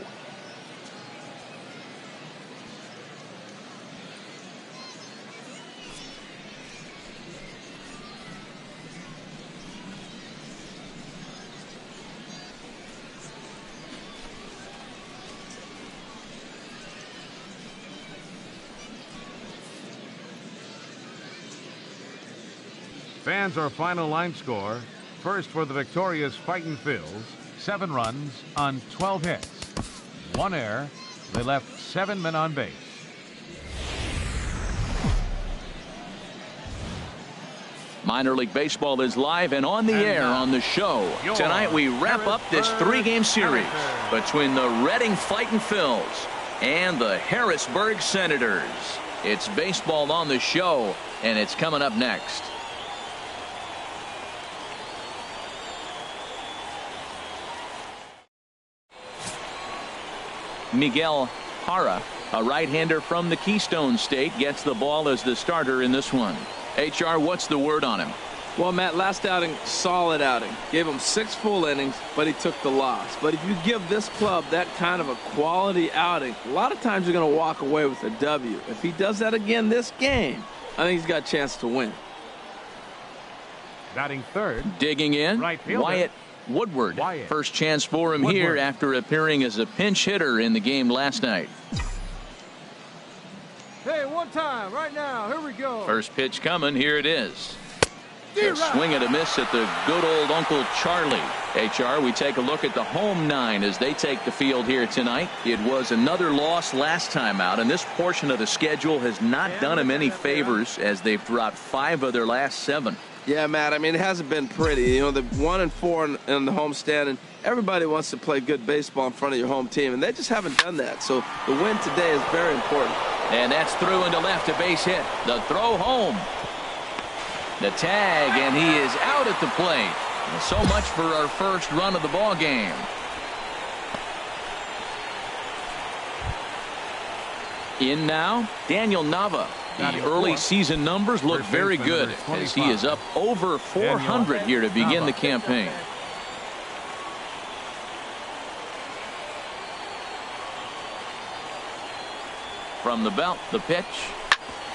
Speaker 3: Fans, our final line score. First for the victorious Fightin' Phils, 7 runs on 12 hits. 1 error. They left 7 men on base.
Speaker 1: Minor League Baseball is live and on the air on the show. Tonight we wrap up this 3-game series between the Reading Fightin' Phils and the Harrisburg Senators. It's baseball on the show, and it's coming up next. Miguel Hara, a right-hander from the Keystone State, gets the ball as the starter in this one. HR, what's the word on him?
Speaker 2: Well, Matt, last outing, solid outing. Gave him 6 full innings, but he took the loss. But if you give this club that kind of a quality outing, a lot of times you're going to walk away with a W. If he does that again this game, I think he's got a chance to win.
Speaker 3: Batting third.
Speaker 1: Digging in,
Speaker 3: right fielder,
Speaker 1: Wyatt Woodward.
Speaker 3: Wyatt.
Speaker 1: First chance for him
Speaker 3: Woodward
Speaker 1: here after appearing as a pinch hitter in the game last night.
Speaker 6: Hey, one time, right now. Here we go.
Speaker 1: First pitch coming. Here it is. A swing and a miss at the good old Uncle Charlie. HR, we take a look at the home 9 as they take the field here tonight. It was another loss last time out, and this portion of the schedule has not done them any favors as they've dropped 5 of their last 7.
Speaker 2: Yeah, Matt, I mean, it hasn't been pretty. You know, the 1-4 in the homestand, and everybody wants to play good baseball in front of your home team, and they just haven't done that. So the win today is very important.
Speaker 1: And that's through into left, a base hit. The throw home. The tag, and he is out at the plate. And so much for our first run of the ball game. In now, Daniel Nava. The early season numbers look very good as he is up over 400 here to begin the campaign. From the belt, the pitch.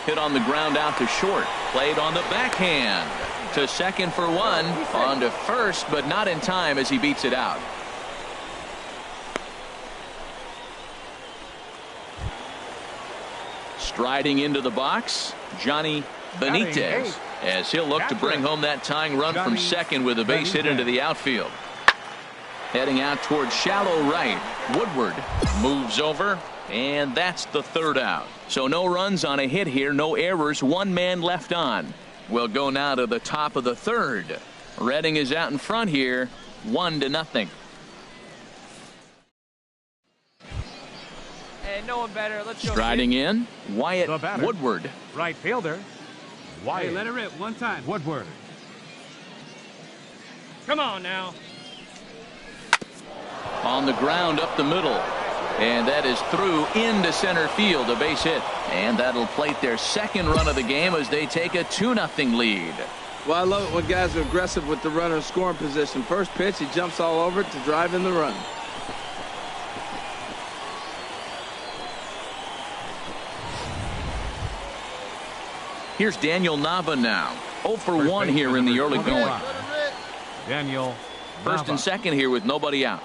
Speaker 1: Hit on the ground out to short. Played on the backhand. To second for 1. On to first, but not in time as he beats it out. Striding into the box, Johnny Benitez, as he'll look to bring home that tying run from second with a base hit into the outfield. Heading out towards shallow right, Woodward moves over, and that's the 3rd out. So no runs on a hit here, no errors, 1 man left on. We'll go now to the top of the 3rd. Reading is out in front here, 1-0.
Speaker 4: No one better. Let's go.
Speaker 1: Striding in, Wyatt Woodward.
Speaker 3: Right fielder, Wyatt.
Speaker 6: Hey, let it rip one time.
Speaker 3: Woodward.
Speaker 6: Come on now.
Speaker 1: On the ground up the middle. And that is through into center field, a base hit. And that'll plate their 2nd run of the game as they take a 2-0 lead.
Speaker 2: Well, I love it when guys are aggressive with the runner in scoring position. First pitch, he jumps all over it to drive in the run.
Speaker 1: Here's Daniel Nava now. 0 for 1 here in the early going.
Speaker 3: Daniel
Speaker 1: First and second here with nobody out.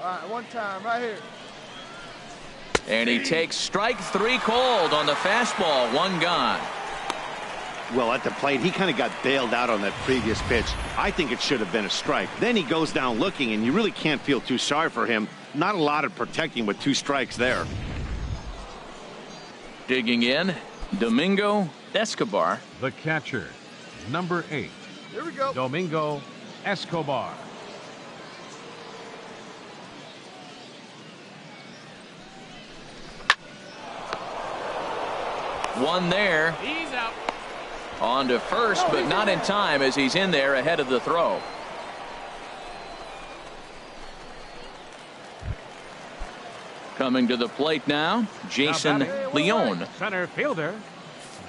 Speaker 6: All right, one time, right here.
Speaker 1: And he takes strike 3 called on the fastball. 1 gone.
Speaker 5: Well, at the plate, he kind of got bailed out on that previous pitch. I think it should have been a strike. Then he goes down looking, and you really can't feel too sorry for him. Not a lot of protecting with 2 strikes there.
Speaker 1: Digging in, Domingo Escobar.
Speaker 3: The catcher, number 8.
Speaker 6: Here we go.
Speaker 3: Domingo Escobar.
Speaker 1: One there.
Speaker 6: He's out.
Speaker 1: On to first, but not in time as he's in there ahead of the throw. Coming to the plate now, Jason Leone.
Speaker 3: Center fielder,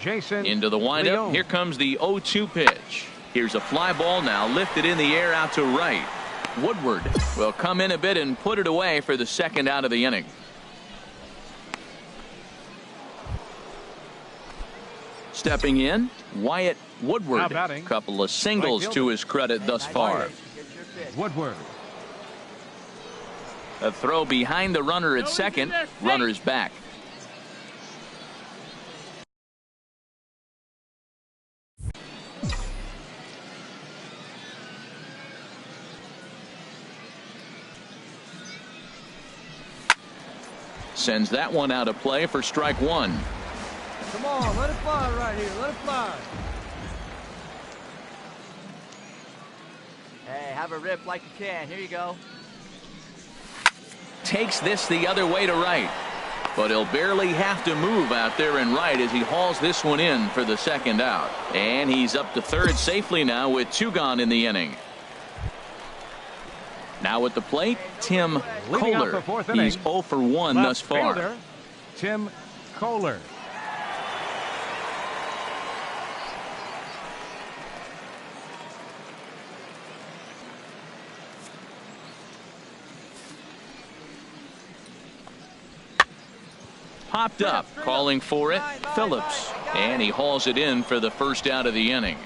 Speaker 3: Jason
Speaker 1: Into the windup.
Speaker 3: Leone.
Speaker 1: Here comes the 0-2 pitch. Here's a fly ball now lifted in the air out to right. Woodward will come in a bit and put it away for the second out of the inning. Stepping in, Wyatt Woodward. Couple of singles to his credit thus far.
Speaker 3: Woodward.
Speaker 1: A throw behind the runner at second. Runner's back. Sends that one out of play for strike one.
Speaker 6: Come on, let it fly right here. Let it fly.
Speaker 4: Hey, have a rip like you can. Here you go.
Speaker 1: Takes this the other way to right. But he'll barely have to move out there in right as he hauls this one in for the second out. And he's up to third safely now with 2 gone in the inning. Now at the plate, Tim Kohler. He's 0 for 1 thus far.
Speaker 3: Fielder, Tim Kohler.
Speaker 1: Popped up, calling for it, Phillips. And he hauls it in for the first out of the inning.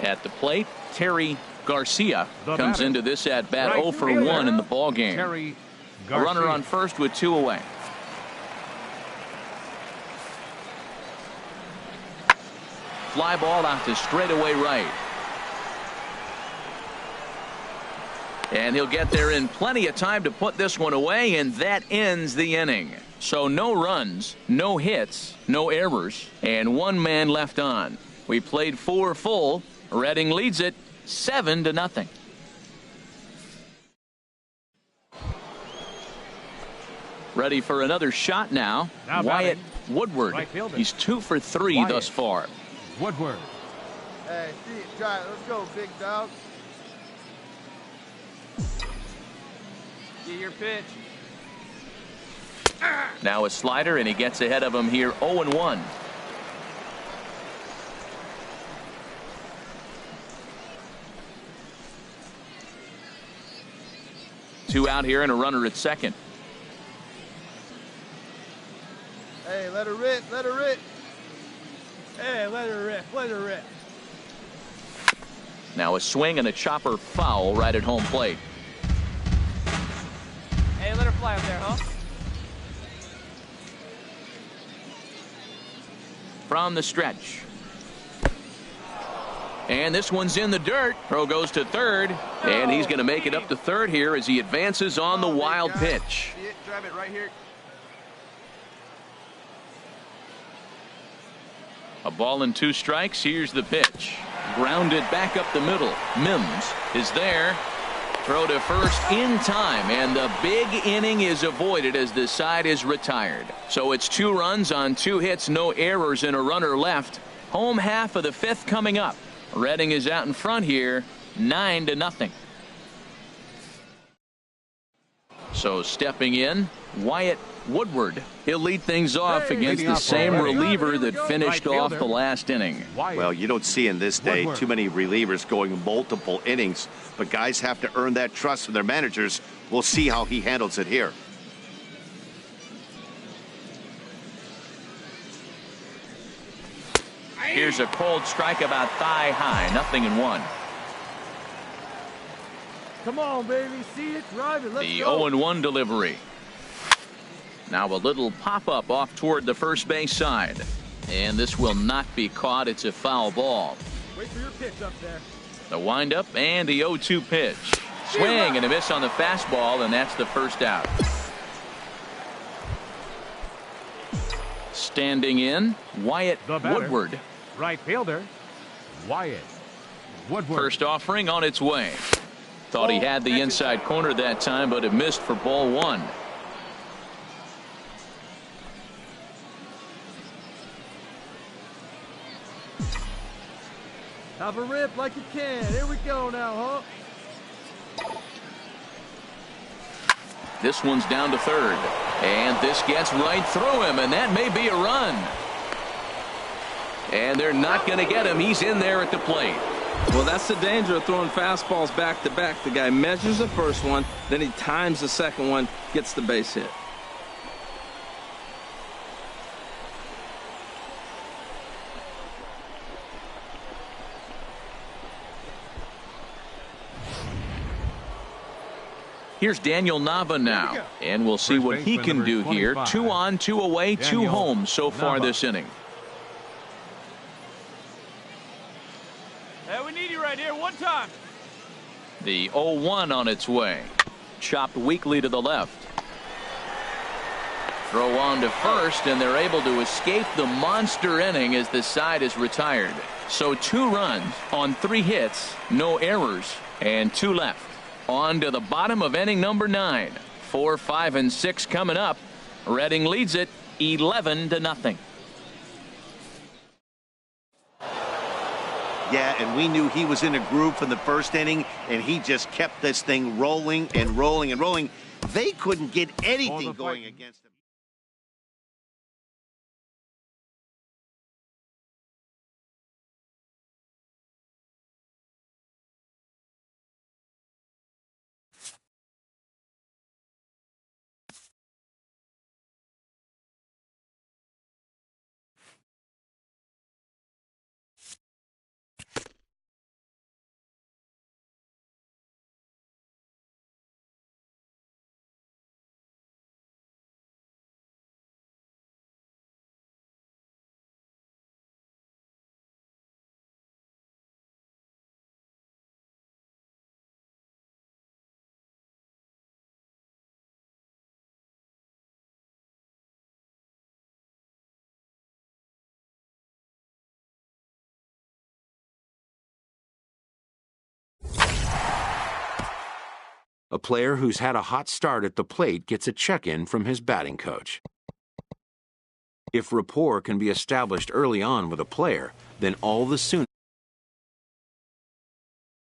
Speaker 1: At the plate, Terry Garcia comes into this at bat 0 for 1 in the ball game. A runner on first with 2 away. Fly ball out to straightaway right. And he'll get there in plenty of time to put this one away, and that ends the inning. So no runs, no hits, no errors, and 1 man left on. We played 4 full. Reading leads it 7-0. Ready for another shot now. Wyatt Woodward. He's 2 for 3 thus far.
Speaker 3: Woodward.
Speaker 6: Hey, see it. Try it. Let's go, big dog.
Speaker 4: Get your pitch.
Speaker 1: Now a slider, and he gets ahead of him here 0-1. Two out here and a runner at second.
Speaker 6: Hey, let her rip. Let her rip. Hey, let her rip. Let her rip.
Speaker 1: Now a swing and a chopper foul right at home plate.
Speaker 4: Hey, let her fly up there, huh?
Speaker 1: From the stretch. And this one's in the dirt. Throw goes to third, and he's going to make it up to third here as he advances on the wild pitch.
Speaker 6: See it? Drive it right here.
Speaker 1: A ball and 2 strikes. Here's the pitch. Grounded back up the middle. Mims is there. Throw to first in time, and the big inning is avoided as the side is retired. So it's 2 runs on 2 hits, no errors, and a runner left. Home half of the 5th coming up. Reading is out in front here, 9-0. So stepping in, Wyatt Woodward. He'll lead things off against the same reliever that finished off the last inning.
Speaker 5: Well, you don't see in this day too many relievers going multiple innings, but guys have to earn that trust from their managers. We'll see how he handles it here.
Speaker 1: Here's a cold strike about thigh high, 0-1.
Speaker 6: Come on, baby. See it? Drive it. Let's
Speaker 1: The
Speaker 6: go.
Speaker 1: 0-1 delivery. Now a little pop-up off toward the first base side. And this will not be caught. It's a foul ball.
Speaker 6: Wait for your pitch up there.
Speaker 1: The windup and the 0-2 pitch. Swing and a miss on the fastball, and that's the first out. Standing in, Wyatt Woodward.
Speaker 3: Right fielder, Wyatt Woodward.
Speaker 1: First offering on its way. Thought he had the inside corner that time, but it missed for ball 1.
Speaker 6: Have a rip like you can. Here we go now, huh?
Speaker 1: This one's down to third. And this gets right through him, and that may be a run. And they're not going to get him. He's in there at the plate.
Speaker 2: Well, that's the danger of throwing fastballs back to back. The guy measures the first one, then he times the second one, gets the base hit.
Speaker 1: Here's Daniel Nava now, and we'll see what he can do here. 2 on, 2 away, 2 home so far this inning.
Speaker 6: Hey, we need you right here. One time.
Speaker 1: The 0-1 on its way. Chopped weakly to the left. Throw on to first, and they're able to escape the monster inning as the side is retired. So 2 runs on 3 hits, no errors, and 2 left. On to the bottom of inning number 9. 4, 5, and 6 coming up. Reading leads it 11-0.
Speaker 5: Yeah, and we knew he was in a groove from the first inning, and he just kept this thing rolling and rolling and rolling. They couldn't get anything going against him.
Speaker 7: A player who's had a hot start at the plate gets a check-in from his batting coach. If rapport can be established early on with a player, then all the sooner